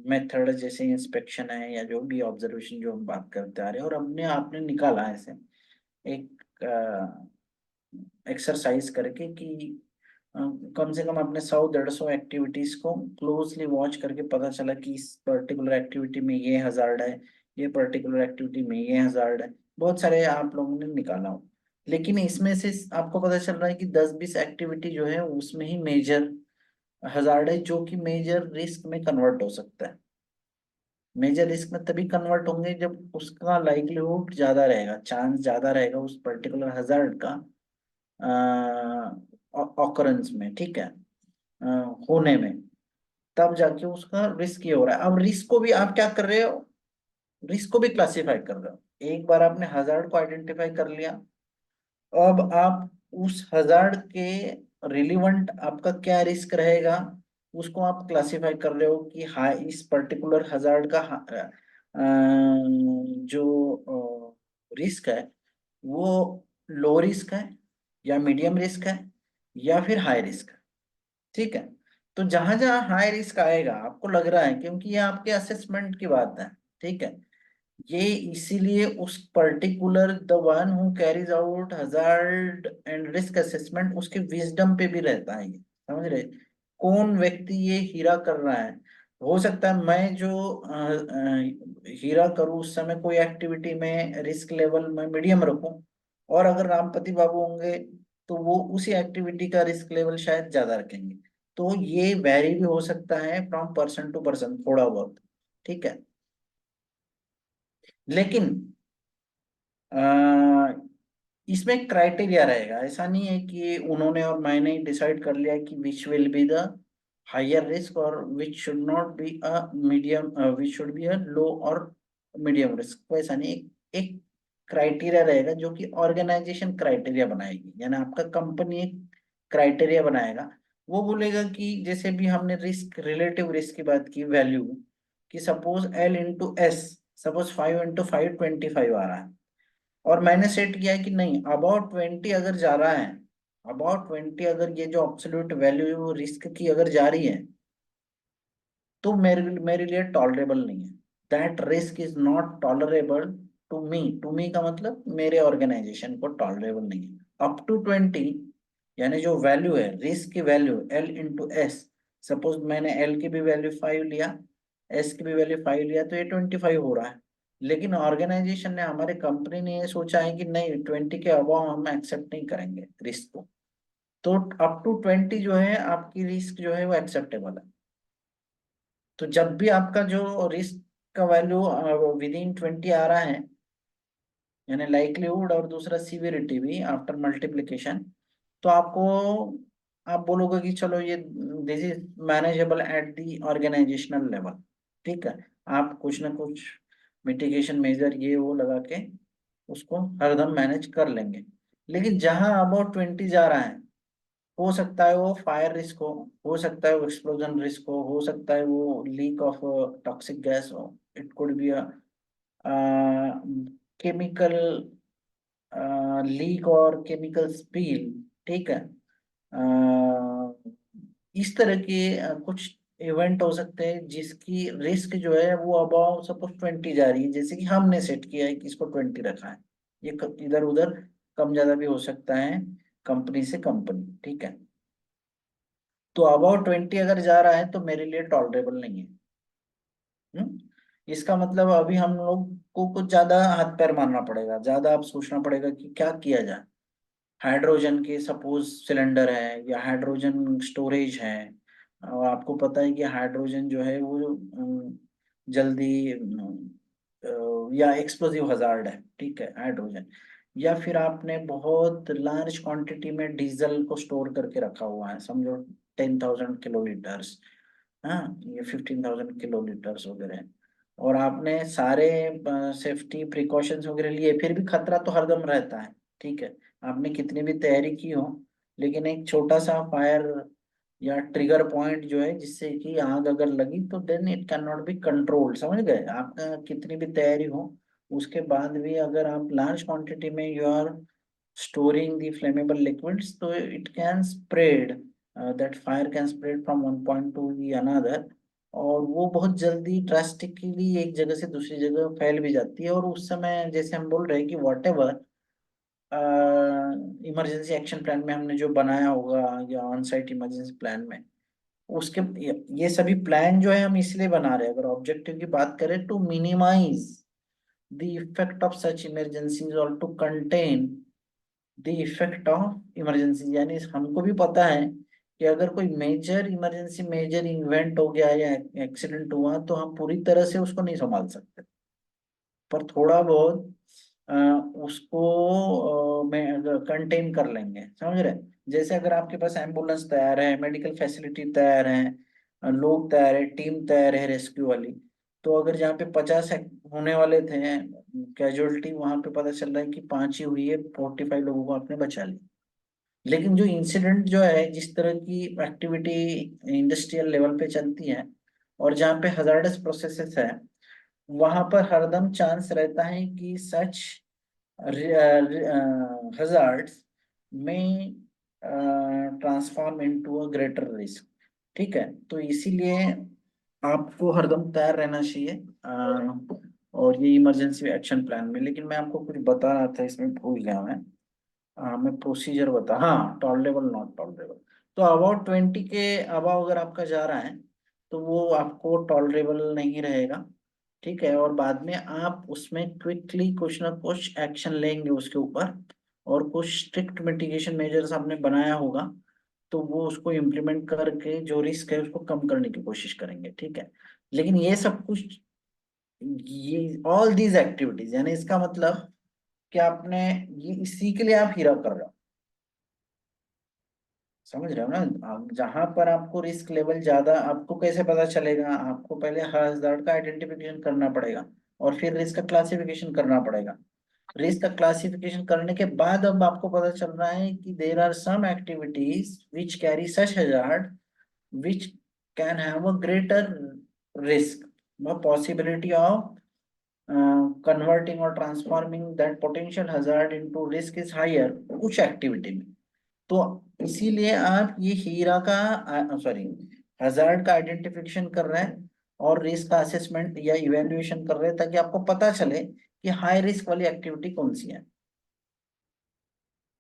मेथड, जैसे इंस्पेक्शन है या जो भी ऑब्जर्वेशन जो हम बात करते आ रहे हैं, और हमने आपने निकाला ऐसे एक एक्सरसाइज करके कि अ, कम से कम अपने 100-150 एक्टिविटीज को क्लोजली वॉच करके पता चला कि इस पर्टिकुलर एक्टिविटी में ये हजार्ड है, ये पर्टिकुलर एक्टिविटी में ये हजार्ड है। बहुत सारे आप लोगों ने निकाला हो, लेकिन इसमें से आपको पता चल रहा है कि 10-20 एक्टिविटी जो है उसमें ही मेजर हजार्ड है, जो कि मेजर रिस्क में कन्वर्ट हो सकता है। मेजर रिस्क में तभी कन्वर्ट होंगे जब उसका लाइक्लीहुड ज्यादा रहेगा, चांस ज्यादा रहेगा उस पर्टिकुलर हजार्ड का ऑकरेंस में। ठीक है, अ, होने में, तब जाके उसका रिस्क ये हो रहा है। अब रिस्क को भी आप क्या कर रहे हो, रिस्क को भी क्लासिफाई कर रहे हो। एक बार आपने हजार्ड को आइडेंटिफाई कर लिया, अब आप उस हजार्ड के रिलीवेंट आपका क्या रिस्क रहेगा, उसको आप क्लासिफाई कर रहे हो कि हाँ इस पर्टिकुलर हजार्ड का जो रिस्क है वो लो रिस्क है, या मीडियम रिस्क है, या फिर हाई रिस्क है। ठीक है, तो जहां जहां हाई रिस्क आएगा आपको लग रहा है, क्योंकि ये आपके असेसमेंट की बात है। ठीक है, ये इसीलिए उस particular the one who carries out hazard and risk assessment, उसके विजडम पे भी रहता है ये, समझ रहे? कौन व्यक्ति ये हीरा कर रहा है। हो सकता है मैं जो हीरा करूँ उस समय कोई एक्टिविटी में रिस्क लेवल में मीडियम रखूं, और अगर रामपति बाबू होंगे तो वो उसी एक्टिविटी का रिस्क लेवल शायद ज्यादा रखेंगे। तो ये वेरी भी हो सकता है फ्रॉम पर्सन टू पर्सन थोड़ा बहुत। ठीक है, लेकिन अ, इसमें क्राइटेरिया रहेगा, ऐसा नहीं है कि उन्होंने और मैंने डिसाइड कर लिया कि which will be the higher risk और which should not be a medium, which should be a low और मीडियम रिस्क। वैसा नहीं, एक क्राइटेरिया रहेगा जो कि ऑर्गेनाइजेशन क्राइटेरिया बनाएगी, यानी आपका कंपनी एक क्राइटेरिया बनाएगा वो बोलेगा कि जैसे भी हमने रिस्क, रिलेटिव रिस्क की बात की, वैल्यू कि suppose L into S, suppose 5 × 5 25 आ रहा है, और मैंने सेट किया है कि नहीं अबाउट 20 अगर जा रहा है, अबाउट 20 अगर ये जो एब्सोल्यूट वैल्यू है वो रिस्क की अगर जा रही है, तो मेरे लिए टॉलरेबल नहीं है। That risk is not tolerable to me. To me का मतलब मेरे ऑर्गेनाइजेशन को टॉलरेबल नहीं है। अप टू 20 यानी जो वैल्यू है, रिस्क की value L into S, suppose मैंने L की भी वैल्यू 5 लिया, S की भी वैल्यू 5 लिया, तो ये 25 हो रहा है। लेकिन ऑर्गेनाइजेशन ने, हमारे कंपनी ने ये सोचा है कि नहीं 20 के अबाव हम एक्सेप्ट नहीं करेंगे रिस्क को, तो अप टू 20 जो है आपकी रिस्क जो है वो एक्सेप्टेबल है। तो जब भी आपका जो रिस्क का वैल्यू विद इन 20 आ रहा है, यानी लाइक्लीहुड और दूसरा सीवियरिटी भी आफ्टर मल्टीप्लिकेशन, तो आपको, आप बोलोगे कि चलो ये this is manageable at the organisational level, ठीक है। आप कुछ ना कुछ मिटिगेशन मेजर ये वो लगा के उसको हरदम मैनेज कर लेंगे। लेकिन जहां अबाउट 20 जा रहा है, हो सकता है वो फायर रिस्क हो सकता है वो एक्सप्लोजन रिस्क हो सकता है वो लीक ऑफ टॉक्सिक गैस हो, it could be a chemical leak और केमिकल स्पिल, ठीक है। इस तरह के कुछ इवेंट हो सकते हैं जिसकी रिस्क जो है वो अबाउ सपोज 20 जा रही है, जैसे कि हमने सेट किया है कि इसको 20 रखा है। ये इधर उधर कम ज्यादा भी हो सकता है कंपनी से कंपनी, ठीक है। तो अबाउट 20 अगर जा रहा है तो मेरे लिए टॉलरेबल नहीं है। इसका मतलब अभी हम लोग को कुछ ज्यादा हाथ पैर मारना पड़ेगा, ज्यादा अब सोचना पड़ेगा कि क्या किया जाए। हाइड्रोजन के सपोज सिलेंडर है या हाइड्रोजन स्टोरेज है, और आपको पता है कि हाइड्रोजन जो है वो जल्दी या एक्सप्लोजिव हजार्ड है, ठीक है हाइड्रोजन। या फिर आपने बहुत लार्ज क्वांटिटी में डीजल को स्टोर करके रखा हुआ है, समझो 10,000 किलोलीटर्स, हाँ ये 15,000 किलोलीटर्स वगैरह, और आपने सारे सेफ्टी प्रिकॉशंस वगैरह लिए, फिर भी खतरा तो हरदम रहता है, ठीक है। आपने कितनी भी तैयारी की हो, लेकिन एक छोटा सा फायर या ट्रिगर पॉइंट जो है जिससे कि आग अगर लगी तो then it can not be controlled, समझ गए। आपका कितनी भी तैयारी हो, उसके बाद भी अगर आप लार्ज क्वांटिटी में you are storing the flammable liquids, so it can spread, that fire can spread from one point to the another, और वो बहुत जल्दी ड्रास्टिकली एक जगह से दूसरी जगह फैल भी जाती है। और उस समय जैसे हम बोल रहे हैं कि what ever emergency action plan में हमने जो बनाया होगा या ऑन साइट इमरजेंसी प्लान में, उसके ये सभी प्लान जो है हम इसलिए बना रहे हैं, अगर ऑब्जेक्टिव की बात करें to minimise the effect of such emergencies और to contain the effect of emergency. यानी हमको भी पता है कि अगर कोई मेजर इमरजेंसी, मेजर इवेंट हो गया या एक्सीडेंट हुआ तो हम पूरी तरह से उसको नहीं संभाल सकते, पर थोड़ा बहुत अ, उसको में कंटेन कर लेंगे, समझ रहे। जैसे अगर आपके पास एम्बुलेंस तैयार है, मेडिकल फैसिलिटी तैयार है, लोग तैयार है, टीम तैयार है रेस्क्यू वाली, तो अगर जहाँ पे 50 होने वाले थे कैजुअलिटी, वहां पे पता चल रहा है कि 5 ही हुई है, 45 लोगों को आपने बचा लिया। लेकिन जो इंसिडेंट जो है, जिस तरह की एक्टिविटी इंडस्ट्रियल लेवल पे चलती है और जहाँ पे हजार्डस प्रोसेसेस है, वहां पर हरदम चांस रहता है कि सच hazards में transform into a greater risk, ठीक है। तो इसीलिए आपको हरदम तैयार रहना चाहिए और ये इमरजेंसी एक्शन प्लान में। लेकिन मैं आपको कुछ बता रहा था, इसमें भूल गया मैं प्रोसीजर बता, हाँ टॉलरेबल नॉट टॉलरेबल। तो अबाउट 20 के अबाव अगर आपका जा रहा है तो वो आपको टॉलरेबल नहीं रहेगा, ठीक है। और बाद में आप उसमें क्विकली कुछ ना कुछ एक्शन लेंगे उसके ऊपर, और कुछ स्ट्रिक्ट मिटिगेशन मेजर्स आपने बनाया होगा, तो वो उसको इम्प्लीमेंट करके जो रिस्क है उसको कम करने की कोशिश करेंगे, ठीक है। लेकिन ये सब कुछ, ये ऑल दीज एक्टिविटीज, यानी इसका मतलब कि आपने ये इसी के लिए आप हीरा कर रहे हो, समझ रहे हो ना। जहां पर आपको रिस्क लेवल ज्यादा, आपको कैसे पता चलेगा, आपको पहले हजार्ड का आइडेंटिफिकेशन करना पड़ेगा और फिर रिस्क का क्लासिफिकेशन करना पड़ेगा। रिस्क का क्लासिफिकेशन करने के बाद अब आपको पता चल रहा है कि there are some activities which carry such hazard which can have a greater risk, the possibility of converting or transforming that potential hazard into risk is higher कुछ एक्टिविटी में। तो इसीलिए आप ये हीरा का सॉरी हजार्ड का आइडेंटिफिकेशन कर रहे हैं और रिस्क का असेसमेंट या इवेल्युएशन कर रहे हैं ताकि आपको पता चले कि हाई रिस्क वाली एक्टिविटी कौन सी है।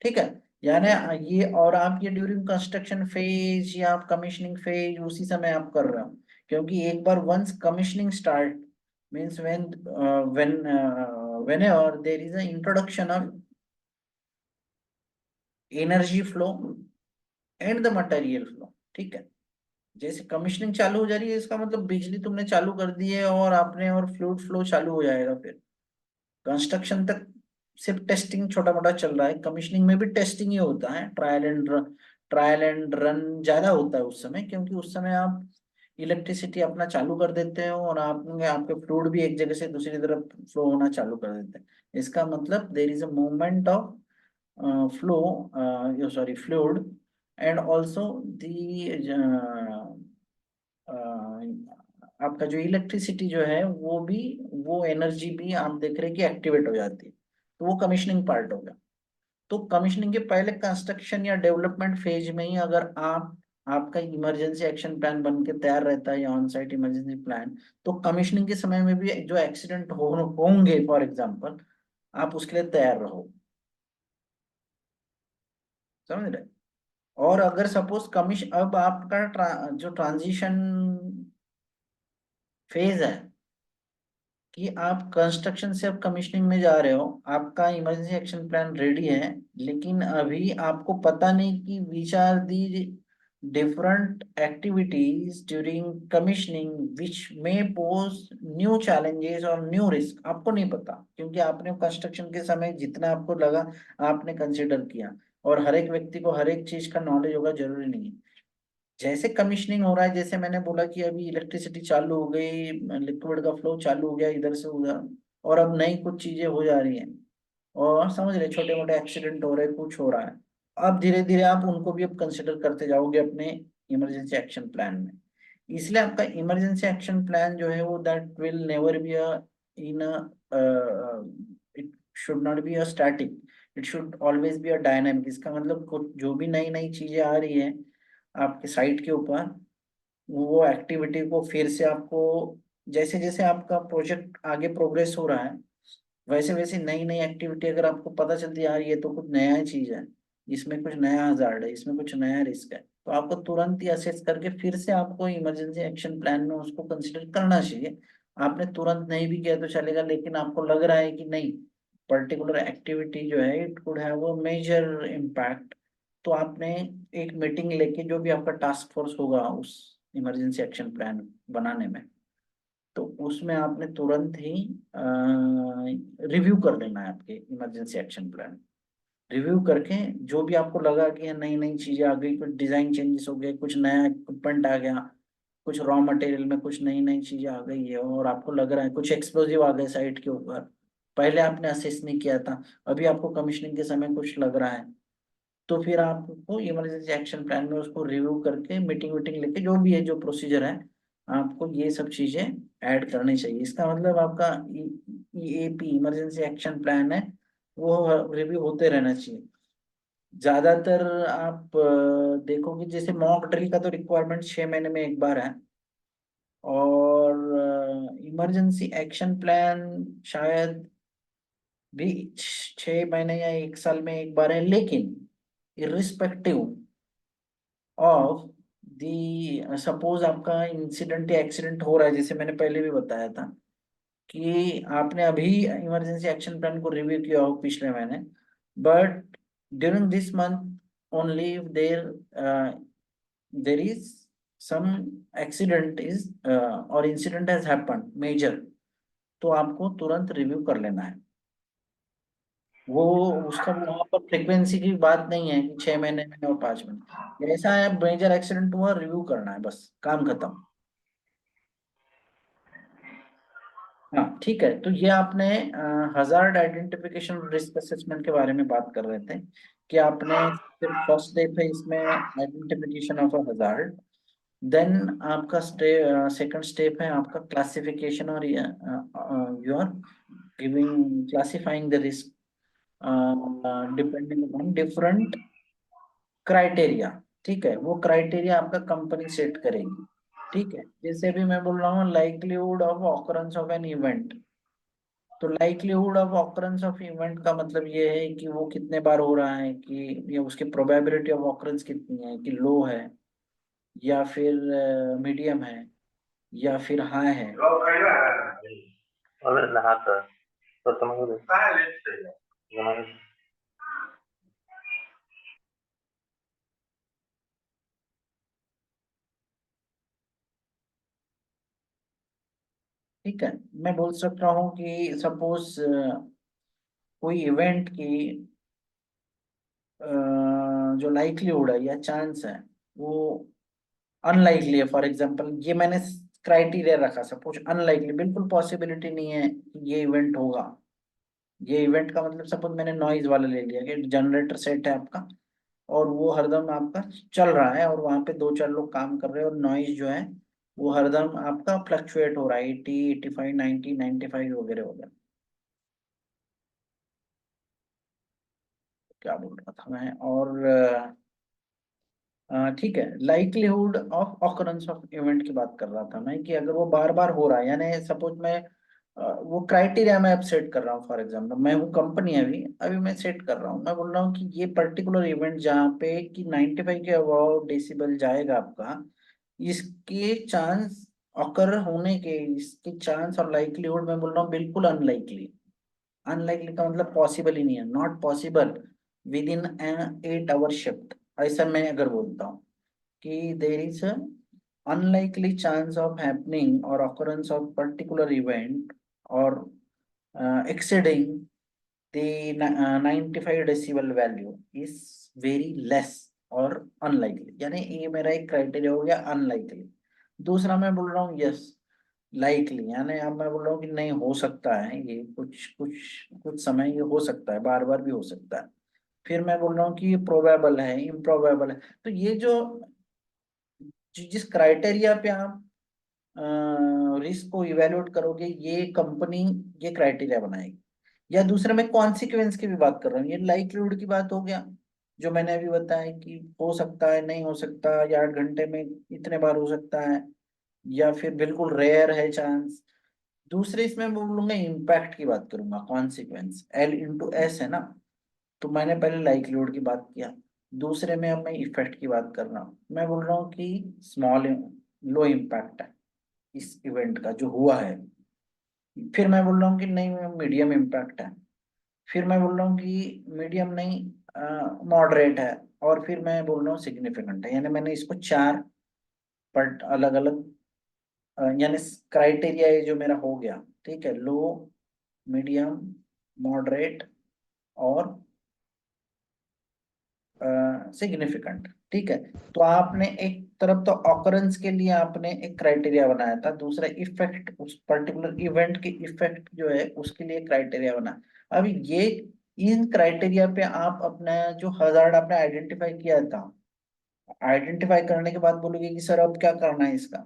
ठीक है, यानी ये और आप ये ड्यूरिंग कंस्ट्रक्शन फेज या आप कमिश्निंग फेज उसी समय आप कर रहे हो, क्योंकि एक बार once commissioning start means whenever there is an introduction of energy flow and the material flow, ठीक है, जैसे कमिश्निंग चालू हो जा रही है इसका मतलब बिजली तुमने चालू कर दी है और आपने और फ्लूइड फ्लो चालू हो जाएगा। फिर कंस्ट्रक्शन तक सिर्फ टेस्टिंग छोटा मोटा चल रहा है, कमिश्निंग में भी टेस्टिंग ही होता है, ट्रायल एंड रन ज्यादा होता है उस समय, क्योंकि उस समय आप इलेक्ट्रिसिटी अपना चालू कर देते हो और आपके फ्लूइड भी एक जगह से दूसरी तरफ फ्लो होना चालू कर देते हैं। इसका मतलब there is a movement of flow sorry fluid and also the आपका जो इलेक्ट्रिसिटी जो है वो एनर्जी भी आप देख रहे हैं कि एक्टिवेट हो जाती है, तो वो कमिश्निंग पार्ट होगा। तो कमिश्निंग के पहले कंस्ट्रक्शन या डेवलपमेंट फेज में ही अगर आपका इमरजेंसी एक्शन प्लान बन के तैयार रहता है या ऑन साइट इमरजेंसी प्लान, तो कमिश्निंग के समय में भी जो एक्सीडेंट होंगे फॉर एग्जांपल आप उसके लिए तैयार रहो, समझ रहे। और अगर सपोज अब आपका जो ट्रांजिशन फेज है कि आप कंस्ट्रक्शन से अब कमिश्निंग में जा रहे हो, आपका इमरजेंसी एक्शन प्लान रेडी है, लेकिन अभी आपको पता नहीं कि which are the different activities during commissioning which may pose new challenges और न्यू रिस्क, आपको नहीं पता क्योंकि आपने कंस्ट्रक्शन के समय जितना आपको लगा आपने कंसिडर किया, और हर एक व्यक्ति को हर एक चीज का नॉलेज होगा जरूरी नहीं है। जैसे कमिश्निंग हो रहा है, जैसे मैंने बोला कि अभी इलेक्ट्रिसिटी चालू हो गई, लिक्विड का फ्लो चालू हो गया इधर से उधर, और अब नई कुछ चीजें हो जा रही हैं और समझ रहे छोटे मोटे एक्सीडेंट हो रहे हैं, कुछ हो रहा है, अब धीरे धीरे आप उनको भी अब कंसिडर करते जाओगे अपने इमरजेंसी एक्शन प्लान में। इसलिए आपका इमरजेंसी एक्शन प्लान जो है वो that will never be in it should not be a static, it should always be a dynamic. इसका मतलब कुछ जो भी नई नई चीजें आ रही है आपके साइट के ऊपर, वो एक्टिविटी को फिर से आपको जैसे जैसे आपका प्रोजेक्ट आगे प्रोग्रेस हो रहा है वैसे वैसे नई नई एक्टिविटी अगर आपको पता चलती है यार ये तो कुछ नया चीज है, इसमें कुछ नया हजार्ड है, इसमें कुछ नया रिस्क है, तो आपको तुरंत ही असेस करके फिर से आपको इमरजेंसी एक्शन प्लान में उसको कंसिडर करना चाहिए। आपने तुरंत नहीं भी किया तो चलेगा, लेकिन आपको लग रहा है कि नहीं पर्टिकुलर एक्टिविटी जो है it could have a major impact, तो आपने एक मीटिंग लेके जो भी आपका टास्क फोर्स होगा उस इमरजेंसी एक्शन प्लान बनाने में, तो उसमें आपने तुरंत ही रिव्यू कर लेना है आपके इमरजेंसी एक्शन प्लान। रिव्यू करके जो भी आपको लगा कि नई नई चीजें आ गई, कुछ डिजाइन चेंजेस हो गए, कुछ नया इक्विपमेंट आ गया, कुछ रॉ मटेरियल में कुछ नई नई चीजें आ गई है और आपको लग रहा है कुछ एक्सप्लोजिव आ गए साइट के ऊपर, पहले आपने असेस नहीं किया था, अभी आपको कमीशनिंग के समय कुछ लग रहा है, तो फिर आपको इमरजेंसी एक्शन प्लान में उसको रिव्यू करके मीटिंग वीटिंग लेके जो भी है जो प्रोसीजर है आपको ये सब चीजें ऐड करनी चाहिए। इसका मतलब आपका ईएपी इमरजेंसी एक्शन प्लान है वो रिव्यू होते रहना चाहिए। ज्यादातर आप देखोगे जैसे मॉक ड्रिल का तो रिक्वायरमेंट 6 महीने में एक बार है, और इमरजेंसी एक्शन प्लान शायद भी 6 महीने या 1 साल में एक बार है, लेकिन इरिस्पेक्टिव ऑफ दी सपोज आपका इंसिडेंट या एक्सीडेंट हो रहा है, जैसे मैंने पहले भी बताया था कि आपने अभी इमरजेंसी एक्शन प्लान को रिव्यू किया हो पिछले महीने, but during this month only there is some accident is और इंसिडेंट हैज हैपेंड मेजर, तो आपको तुरंत रिव्यू कर लेना है। वो उसका वहां पर फ्रीक्वेंसी की बात नहीं है कि 6 महीने में और 5 महीने, ऐसा है मेजर एक्सीडेंट हुआ रिव्यू करना है, बस काम खत्म। हाँ ठीक है, तो ये आपने हजार्ड आइडेंटिफिकेशन रिस्क असेसमेंट के बारे में बात कर रहे थे कि आपने सिर्फ फर्स्ट स्टेप है इसमें identification of a hazard, then आपका सेकंड स्टेप है आपका क्लासिफिकेशन और you are giving classifying the risk depending upon different criteria. ठीक है, वो क्राइटेरिया आपका कंपनी सेट करेगी। ठीक है, जैसे भी मैं बोल रहा हूँ likelihood of occurrence of an event, तो likelihood of occurrence of event का मतलब ये है कि वो कितने बार हो रहा है, कि ये उसकी प्रोबेबिलिटी ऑफ ऑकरेंस कितनी है, कि लो है या फिर मीडियम है या फिर हाई है। ठीक है, मैं बोल सकता हूँ कि सपोज कोई इवेंट की जो लाइक्लीहुड है या चांस है वो अनलाइकली है। फॉर एग्जांपल ये मैंने क्राइटेरिया रखा, सपोज अनलाइकली, बिल्कुल पॉसिबिलिटी नहीं है कि ये इवेंट होगा। ये इवेंट का मतलब सपोज मैंने नॉइज वाला ले लिया कि जनरेटर सेट है आपका और वो हरदम आपका चल रहा है और वहां पे दो चार लोग काम कर रहे हैं और नॉइज जो है वो हरदम आपका फ्लक्चुएट हो रहा है 80, 85, 90, 95 वगैरह वगैरह। क्या बोल रहा था मैं, और ठीक है, likelihood of occurrence of event की बात कर रहा था मैं, कि अगर वो बार बार हो रहा है, यानी सपोज मैं वो क्राइटेरिया मैं अब सेट कर रहा हूँ। फॉर एग्जांपल मैं हूँ कंपनी, अभी अभी मैं सेट कर रहा हूँ, मैं बोल रहा हूँ कि ये पर्टिकुलर इवेंट जहाँ पे कि 95 के अबाव डेसिबल जाएगा आपका, इसके चांस ऑकर होने के, इसके चांस और लाइक्लीहुड मैं बोल रहा हूँ बिल्कुल अनलाइकली। अनलाइकली का मतलब पॉसिबल ही नहीं है, not possible with in 8 hour shift. ऐसा मैं अगर बोलता हूँ कि there is a unlikely chance of happening or occurrence of particular event or exceeding the 95 decibel value is very less or unlikely, यानी ये मेरा एक क्राइटेरिया हो गया अनलाइकली। दूसरा मैं बोल रहा हूँ यस लाइकली, यानी अब मैं बोल रहा हूँ कि नहीं हो सकता है, ये कुछ कुछ कुछ समय ये हो सकता है, बार बार भी हो सकता है। फिर मैं बोल रहा हूँ कि ये प्रोबेबल है, इम्प्रोबेबल है। तो ये जो जिस क्राइटेरिया पे आप रिस्क को इवेल्युएट करोगे, ये कंपनी ये क्राइटेरिया बनाएगी। या दूसरे में कॉन्सिक्वेंस की भी बात कर रहा हूँ, ये लाइक्लीहुड की बात हो गया जो मैंने अभी बताया कि हो सकता है, नहीं हो सकता, या 8 घंटे में इतने बार हो सकता है, या फिर बिल्कुल रेयर है चांस। दूसरे इसमें मैं बोलूंगा इम्पैक्ट की बात करूंगा, कॉन्सिक्वेंस L/S है ना, तो मैंने पहले लाइक्लीहुड की बात किया, दूसरे में अब मैं इफेक्ट की बात कर रहा हूँ। मैं बोल रहा हूँ कि स्मॉल लो इम्पैक्ट है इस इवेंट का जो हुआ है। फिर मैं बोल रहा हूँ कि नहीं मीडियम इम्पैक्ट है, फिर मैं बोल रहा हूँ कि मीडियम नहीं मॉडरेट है, और फिर मैं बोल रहा हूँ सिग्निफिकेंट है। यानी मैंने इसको 4 पर अलग अलग यानी क्राइटेरिया ये जो मेरा हो गया, ठीक है, लो, मीडियम, मॉडरेट और सिग्निफिकेंट। ठीक है, तो आपने एक तरफ तो ऑकरेंस के लिए आपने एक क्राइटेरिया बनाया था, दूसरा इफेक्ट, उस पर्टिकुलर इवेंट के इफेक्ट जो है उसके लिए क्राइटेरिया बना। अब ये इन क्राइटेरिया पे आप अपना जो हजार्ड आपने आइडेंटिफाई किया था, आइडेंटिफाई करने के बाद बोलोगे कि सर अब क्या करना है इसका।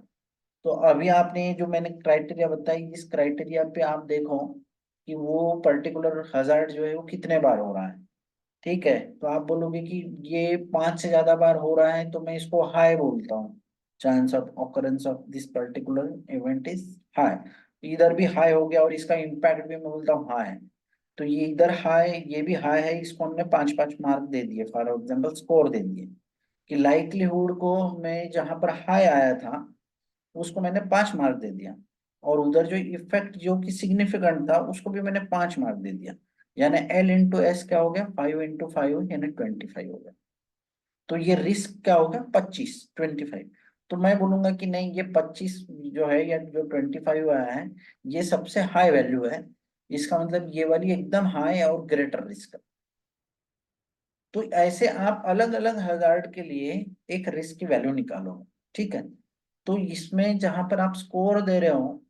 तो अभी आपने जो मैंने क्राइटेरिया बताई, इस क्राइटेरिया पे आप देखो कि वो पर्टिकुलर हजार्ड जो है वो कितने बार हो रहा है। ठीक है, तो आप बोलोगे कि ये 5 से ज्यादा बार हो रहा है, तो मैं इसको हाई बोलता हूँ, chance of occurrence of this particular event is high. इधर भी हाई हो गया और इसका इम्पैक्ट भी मैं बोलता हूँ हाई, तो ये इधर हाई, ये भी हाई है, इसको हमने 5-5 मार्क दे दिए, फॉर एग्जाम्पल स्कोर दे दिए कि लाइक्लीहुड को मैं जहां पर हाई आया था उसको मैंने 5 मार्क दे दिया, और उधर जो इफेक्ट जो कि सिग्निफिकेंट था उसको भी मैंने 5 मार्क दे दिया। यानी L/S क्या हो गया, 5 × 5 यानी 25 हो गया। तो ये रिस्क क्या हो गया, 25। तो मैं बोलूंगा कि नहीं, ये 25 जो है या जो 25 आया है ये सबसे हाई वैल्यू है, इसका मतलब ये वाली एकदम हाई और ग्रेटर रिस्क। तो ऐसे आप अलग अलग हजार्ड के लिए एक रिस्क की वैल्यू निकालो। ठीक है, तो इसमें जहां पर आप स्कोर दे रहे हो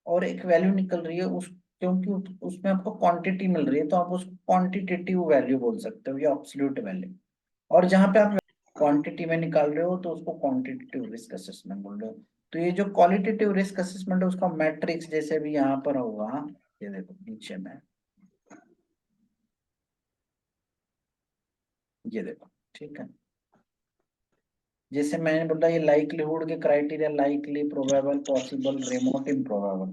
और एक वैल्यू निकल रही है उस, क्योंकि उसमें आपको क्वांटिटी मिल रही है तो आप उसको क्वांटिटेटिव वैल्यू बोल सकते हो या एब्सोल्यूट वैल्यू। और जहां पे आप क्वांटिटी में निकाल रहे हो तो उसको क्वांटिटेटिव रिस्क असेसमेंट बोल रहे हो। तो ये जो क्वालिटेटिव रिस्क असेसमेंट है उसका मैट्रिक्स जैसे भी यहाँ पर होगा, ये देखो नीचे में, ये देखो, ठीक है। जैसे मैंने बोला ये लाइक्लीहुड के criteria, likely, probable, possible, remote, improbable,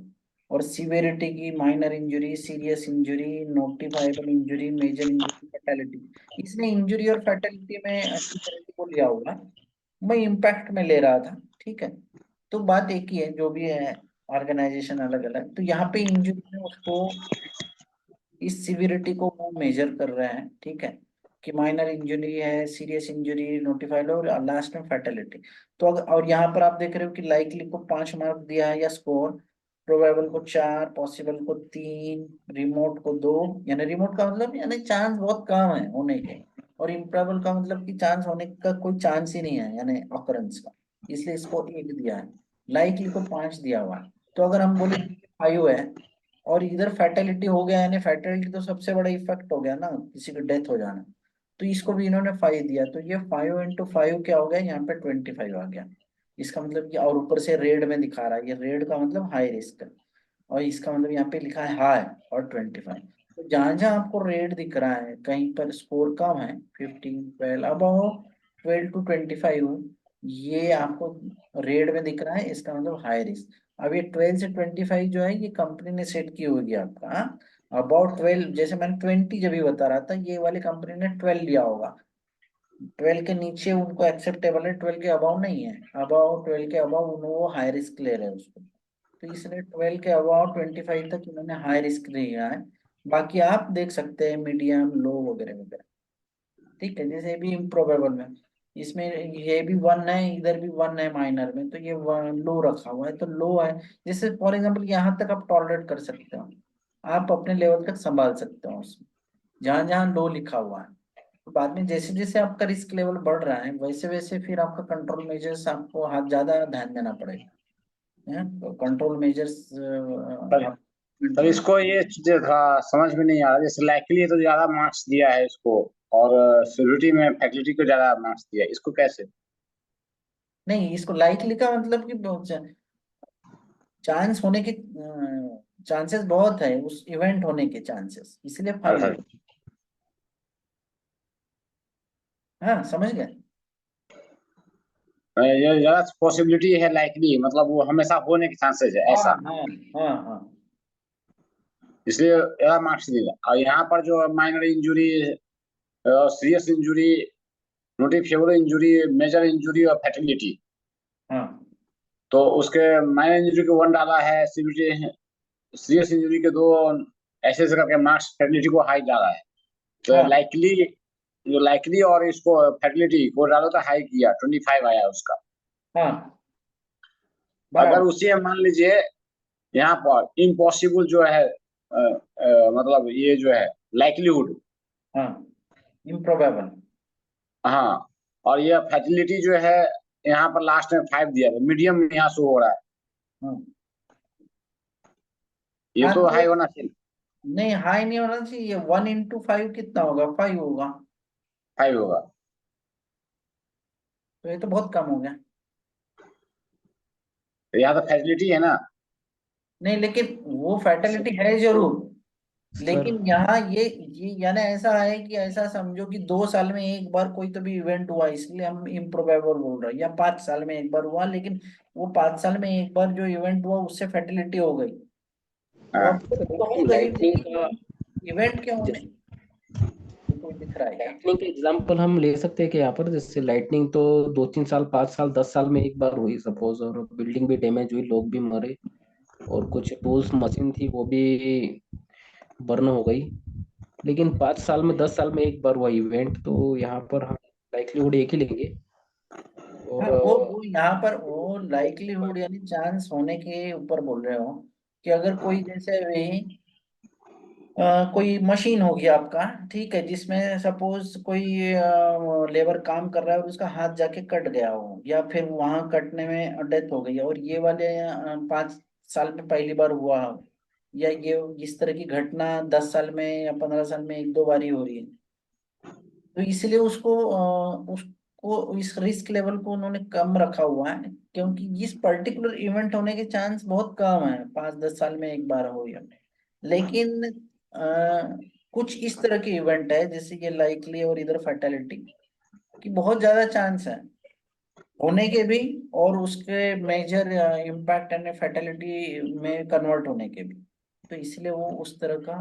और सीवेरिटी की minor injury, serious injury, notifiable injury, major injury, fatality. इसने इंजरी और फैटेलिटी में सीवेरिटी को लिया होगा, मैं इम्पैक्ट में ले रहा था, ठीक है। तो बात एक ही है, जो भी है ऑर्गेनाइजेशन अलग अलग, तो यहाँ पे इंजरी में उसको इस सिविरिटी को वो मेजर कर रहे हैं, ठीक है, कि माइनर इंजरी है, सीरियस इंजरी, नोटिफाइड और लास्ट में फैटेलिटी। तो अगर, और यहाँ पर आप देख रहे हो कि लाइकली को 5 मार्क दिया है या स्कोर, प्रोबेबल को 4, पॉसिबल को 3, रिमोट को 2, यानी रिमोट का मतलब यानी चांस बहुत कम है होने के, और इम्प्रॉबेबल का मतलब कि चांस होने का कोई चांस ही नहीं है यानी ऑकरेंस का, इसलिए इसको 1 दिया है। लाइकली को 5 दिया हुआ है। तो अगर हम बोले 5 है और इधर फैटेलिटी हो गया, यानी फैटेलिटी तो सबसे बड़ा इफेक्ट हो गया ना, किसी की डेथ हो जाना, तो इसको भी इन्होंने 5 दिया, तो ये 5 × 5 क्या हो गया, यहाँ पे 25 आ गया। इसका मतलब कि, और ऊपर से रेड में दिखा रहा है, ये रेड का मतलब हाई रिस्क है, और इसका मतलब यहाँ पे लिखा है हाई और 25। तो जहां जहां आपको रेड दिख रहा है, कहीं पर स्कोर कम है, 15, 12, अब 12 to 25, ये आपको रेड में दिख रहा है, इसका मतलब हाई रिस्क। अब ये 12 से 25 जो है ये कंपनी ने सेट की होगी आपका, अबाउट 12, जैसे मैंने 20 जब भी बता रहा था, ये वाली कंपनी ने 12 लिया होगा। 12 के नीचे उनको एक्सेप्टेबल है, 12 के अबाव नहीं है, अबाव 12 के अबाव वो हाई रिस्क ले रहे हैं उसको। तो इसलिए 12 के अबाव 25 तक इन्होंने हाई रिस्क लिया है। बाकी आप देख सकते हैं मीडियम, लो वगैरह वगैरह, ठीक है। जैसे भी इम्प्रोबेबल में, इसमें ये भी 1 है, इधर भी 1 है माइनर में, तो ये लो रखा हुआ है, तो लो है। जैसे फॉर एग्जांपल यहाँ तक आप टॉलरेट कर सकते हो, आप अपने लेवल तक संभाल सकते हो उसमें, जहां जहां लो लिखा हुआ है। तो बाद में जैसे जैसे आपका रिस्क लेवल बढ़ रहा है, वैसे वैसे फिर आपका कंट्रोल मेजर्स आपको हाथ ज्यादा ध्यान देना पड़ेगा, तो कंट्रोल मेजर्स पर आप पर इसको ये चीजें थोड़ा समझ में नहीं आ रहा, जैसे लाइकली तो ज्यादा मार्क्स दिया है इसको, और सिक्योरिटी में फैकल्टी को ज्यादा मार्क्स दिया है, इसको कैसे? नहीं, इसको लाइकली का मतलब कि चांस होने के चांसेस बहुत है, उस इवेंट होने के चांसेस, इसलिए 5 अच्छा, है। हाँ, समझ गए। ये ज्यादा पॉसिबिलिटी है, लाइकली मतलब वो हमेशा होने के चांसेस है हाँ ऐसा, हाँ हाँ हाँ इसलिए ज्यादा मार्क्स दिया। और यहाँ पर जो minor injury, serious injury, notifiable injury, major injury और फैटिलिटी, हाँ तो उसके माइनर इंजुरी को 1 डाला है, सीरियस इंजुरी के 2, ऐसे ऐसे करके मार्क्स फैटिलिटी को हाई डाला है। तो हाँ लाइकली, जो लाइकली और इसको फैटिलिटी को डालो तो हाई किया, 25 आया उसका। हाँ, अगर बराबर। उसी मान लीजिए यहाँ पर इम्पॉसिबल जो है, मतलब ये जो है लाइकलीहुड, हाँ, इम्प्रोबेबल। हाँ, और ये फैटिलिटी जो है यहाँ पर लास्ट में 5 दिया था, मीडियम यहाँ शो हो रहा है, हाँ ये हाँ, तो तो हाई होना चाहिए, नहीं, हाई नहीं होना चाहिए, 1 × 5 कितना होगा, 5 होगा, 5 होगा। तो ये तो बहुत कम हो गया। तो यहाँ तो फैसिलिटी है ना। नहीं, लेकिन वो फैटेलिटी है जरूर, सर लेकिन यहाँ ये यानी ऐसा है कि ऐसा समझो कि 2 साल में एक बार कोई तो भी इवेंट हुआ, इसलिए हम इम्प्रोबेबल बोल रहे हैं, या 5 साल में एक बार हुआ, लेकिन वो 5 साल में एक बार जो इवेंट हुआ उससे फर्टिलिटी हो गई, तो हाँ, अब तो हो गई, लाइटनिंग का, लेकिन इवेंट क्या होने, जैसे ये कोई दिख रहा है क्या? लाइटनिंग का एग्जांपल हम ले सकते हैं कि यहाँ पर जैसे लाइटनिंग तो 2-3 साल, 5 साल, 10 साल में एक बार हुई सपोज, और बिल्डिंग भी डैमेज हुई, लोग भी मरे, और कुछ टूल्स मशीन थी वो भी बर्न हो गई। लेकिन 5 साल में, 10 साल में एक बार हुआ इवेंट, तो यहाँ पर हम लाइक्लीहुड एक ही लेंगे। हाँ, और वो यहाँ पर वो लाइक्लीहुड यानी चांस होने के ऊपर बोल रहे हो, कि अगर कोई जैसे भी कोई मशीन होगी आपका, ठीक है, जिसमें सपोज कोई लेबर काम कर रहा है और उसका हाथ जाके कट गया हो, या फिर वहां कटने में डेथ हो गई है, और ये वाले 5 साल में पहली बार हुआ हो, या ये इस तरह की घटना 10 साल में या 15 साल में 1-2 बार ही हो रही है। तो इसलिए उसको इस रिस्क लेवल को उन्होंने कम रखा हुआ है, क्योंकि इस पर्टिकुलर इवेंट होने के चांस बहुत कम है, 5-10 साल में एक बार हो या। लेकिन कुछ इस तरह के इवेंट है जैसे ये लाइकली और इधर फैटेलिटी की बहुत ज्यादा चांस है होने के भी, और उसके मेजर इम्पैक्ट एंड फैटेलिटी में कन्वर्ट होने के भी। तो इसलिए वो उस तरह का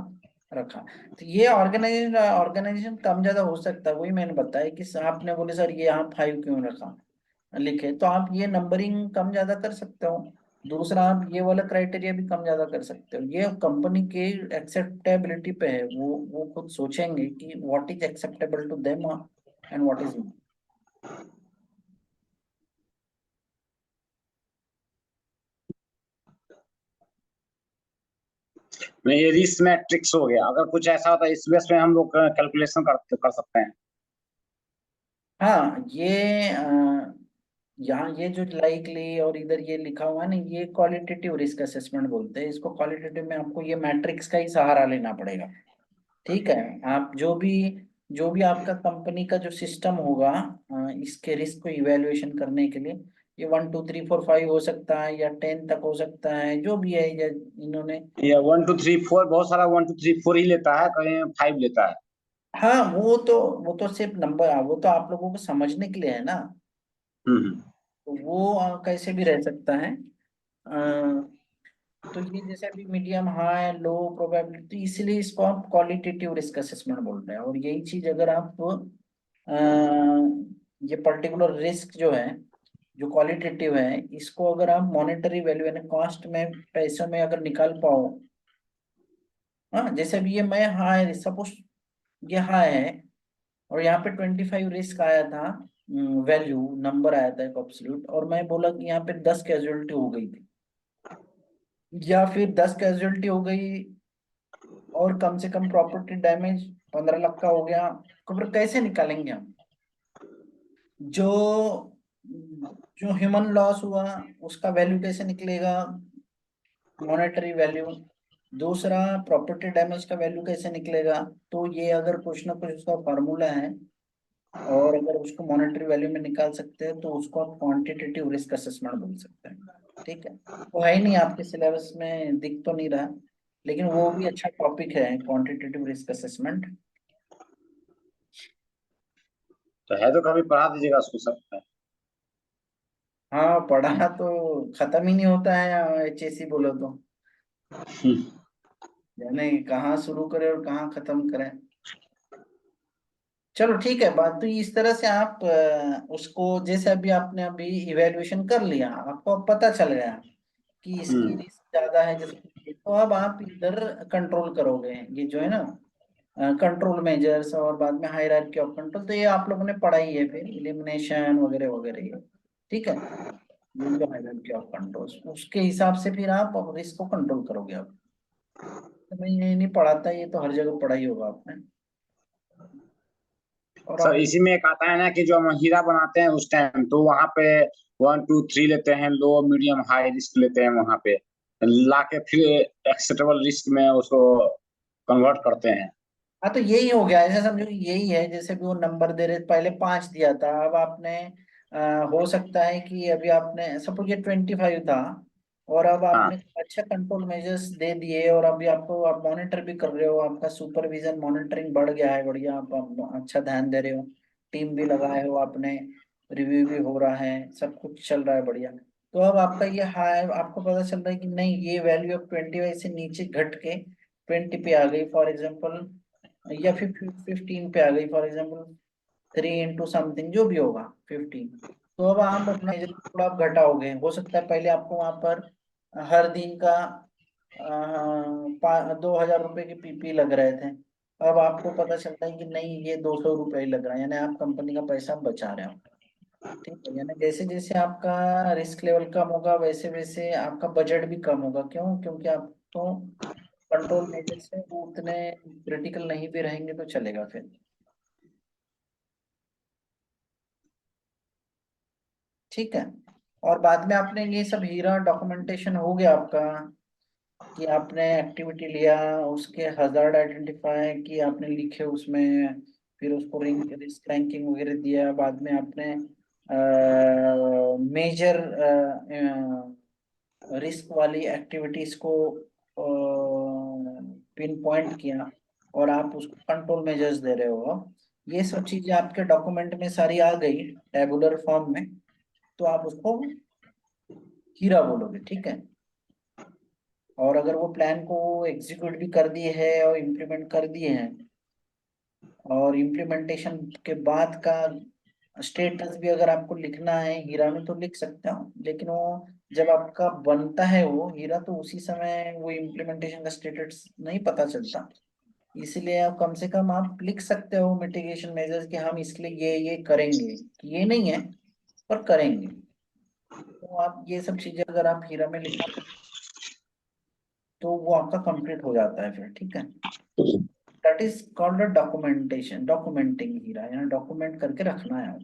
रखा। तो ये ऑर्गेनाइजेशन कम ज्यादा हो सकता है, वही मैंने बताया कि आपने बोले सर ये यहाँ 5 क्यों रखा लिखे, तो आप ये नंबरिंग कम ज्यादा कर सकते हो। दूसरा आप ये वाला क्राइटेरिया भी कम ज्यादा कर सकते हो, ये कंपनी के एक्सेप्टेबिलिटी पे है, वो खुद सोचेंगे कि what is acceptable to them and what is not. नहीं, ये रिस्क मैट्रिक्स हो गया, अगर कुछ ऐसा होता है इस बेस में हम लोग कैलकुलेशन कर सकते हैं। हाँ ये यहाँ ये जो लाइकली और इधर ये लिखा हुआ है ना, ये क्वालिटेटिव रिस्क असेसमेंट बोलते हैं इसको। क्वालिटेटिव में आपको ये मैट्रिक्स का ही सहारा लेना पड़ेगा। ठीक है, आप जो भी आपका कंपनी का जो सिस्टम होगा इसके रिस्क को इवेल्युएशन करने के लिए, ये 1 2 3 4 5 हो सकता है या 10 तक हो सकता है, जो भी है या इन्होंने। ये 1 2 3 4 बहुत सारा 1 2 3 4 ही लेता है, कहीं 5 लेता है। हाँ वो तो सिर्फ नंबर, वो तो आप लोगों को समझने के लिए है ना। हम्म। तो वो कैसे भी रह सकता है। तो ये जैसे अभी मीडियम हाई लो प्रोबेबिलिटी, तो इसलिए इसको आप क्वालिटेटिव रिस्क असेसमेंट बोल रहे हैं। और यही चीज अगर आप अ, ये पर्टिकुलर रिस्क जो है जो क्वालिटेटिव है, इसको अगर आप मॉनेटरी वैल्यू यानी कॉस्ट में पैसों में अगर निकाल पाओ, हाँ जैसे अभी ये मैं हाई सपोज ये हाई है और यहाँ पे 25 रिस्क आया था, वैल्यू नंबर आया था एक एब्सोल्यूट, और मैं बोला कि यहाँ पे 10 कैजुअलिटी हो गई थी, या फिर 10 कैजुअलिटी हो गई और कम से कम प्रॉपर्टी डैमेज 15 लाख का हो गया, तो फिर कैसे निकालेंगे हम? जो जो ह्यूमन लॉस हुआ उसका वैल्यू कैसे निकलेगा, मॉनेटरी वैल्यू। दूसरा प्रॉपर्टी डैमेज का वैल्यू कैसे निकलेगा, तो ये अगर कुछ ना कुछ उसका फार्मूला है, और अगर उसको मॉनेटरी वैल्यू में निकाल सकते हैं तो उसको आप क्वांटिटेटिव रिस्क असेसमेंट बोल सकते हैं। ठीक है, वो है ही नहीं आपके सिलेबस में, दिख तो नहीं रहा, लेकिन वो भी अच्छा टॉपिक है क्वांटिटेटिव रिस्क असेसमेंट। तो है तो कभी पढ़ा दीजिएगा उसको सब। हाँ पढ़ा तो खत्म ही नहीं होता है HSC बोलो तो, यानी कहाँ शुरू करें और कहाँ खत्म करें। चलो ठीक है, बात तो इस तरह से आप उसको जैसे अभी आपने अभी इवेल्युएशन कर लिया, आपको अब पता चल गया कि इसकी रिस्क ज्यादा है जैसे, तो अब आप इधर कंट्रोल करोगे ये जो है ना कंट्रोल मेजर्स, और बाद में हायरार्की ऑफ कंट्रोल, तो ये आप लोगों ने पढ़ा ही है फिर एलिमिनेशन वगैरह वगैरह ये। ठीक है, ये जो हायरार्की ऑफ कंट्रोल उसके हिसाब से फिर आप रिस्क को कंट्रोल करोगे। अब तो मैं ये नहीं पढ़ाता, ये तो हर जगह पढ़ा ही होगा आपने। और सर अब इसी में एक आता है ना कि जो हम हीरा बनाते हैं उस टाइम, तो वहां पे 1 2 3 लेते हैं, लो मीडियम हाई रिस्क लेते हैं, वहां पे लाके फिर एक्सेप्टेबल रिस्क में उसको कन्वर्ट करते हैं। हाँ तो यही हो गया, ऐसा समझो कि यही है जैसे भी वो नंबर दे रहे, पहले 5 दिया था, अब आपने हो सकता है कि अभी आपने सपोज ये 25 था, और अब हाँ आपने अच्छा कंट्रोल मेजर्स दे दिए, और अभी आपको आप मॉनिटर भी कर रहे हो, आपका सुपरविजन मॉनिटरिंग बढ़ गया है, बढ़िया आप अच्छा ध्यान दे रहे हो, टीम भी लगाए हो आपने, रिव्यू भी हो रहा है, सब कुछ चल रहा है बढ़िया। तो अब आपका ये हाई, आपको पता चल रहा है कि नहीं ये वैल्यू अब 25 से नीचे घट के 20 पे आ गई फॉर एग्जाम्पल, या फिर 15 पे आ गई फॉर एग्जाम्पल, 3 into समथिंग जो भी होगा 15। तो अब आप अपना एज थोड़ा आप घटाओगे, हो सकता है पहले आपको वहां पर हर दिन का 2,000 रुपए के PP लग रहे थे, अब आपको पता चलता है कि नहीं ये 200 रुपये ही लग रहा है, यानी आप कंपनी का पैसा बचा रहे हो। ठीक है, यानी जैसे जैसे आपका रिस्क लेवल कम होगा वैसे वैसे आपका बजट भी कम होगा, क्यों? क्योंकि आप तो कंट्रोल मेजर से वो उतने क्रिटिकल नहीं भी रहेंगे तो चलेगा फिर। ठीक है, और बाद में आपने ये सब हीरा डॉक्यूमेंटेशन हो गया आपका, कि आपने एक्टिविटी लिया, उसके हजार्ड आइडेंटिफाई कि आपने लिखे उसमें, फिर उसको रिस्क रैंकिंग वगैरह दिया, बाद में आपने मेजर रिस्क वाली एक्टिविटीज को पिन पॉइंट किया, और आप उसको कंट्रोल मेजर्स दे रहे हो। ये सब चीजें आपके डॉक्यूमेंट में सारी आ गई टेबुलर फॉर्म में, तो आप उसको हीरा बोलोगे, ठीक है। और अगर वो प्लान को एग्जीक्यूट भी कर दिए है और इम्प्लीमेंट कर दिए हैं, और इम्प्लीमेंटेशन के बाद का स्टेटस भी अगर आपको लिखना है हीरा में तो लिख सकते हो, लेकिन वो जब आपका बनता है वो हीरा तो उसी समय वो इम्प्लीमेंटेशन का स्टेटस नहीं पता चलता। इसीलिए आप कम से कम आप लिख सकते हो मिटिगेशन मेजर्स कि हम इसलिए ये करेंगे, कि ये नहीं है पर करेंगे। तो आप ये सब चीजें अगर आप हीरा में लिखा तो वो आपका कंप्लीट हो जाता है फिर, ठीक है। That is called a documentation, documenting HIRA, यानी डॉक्यूमेंट करके रखना है।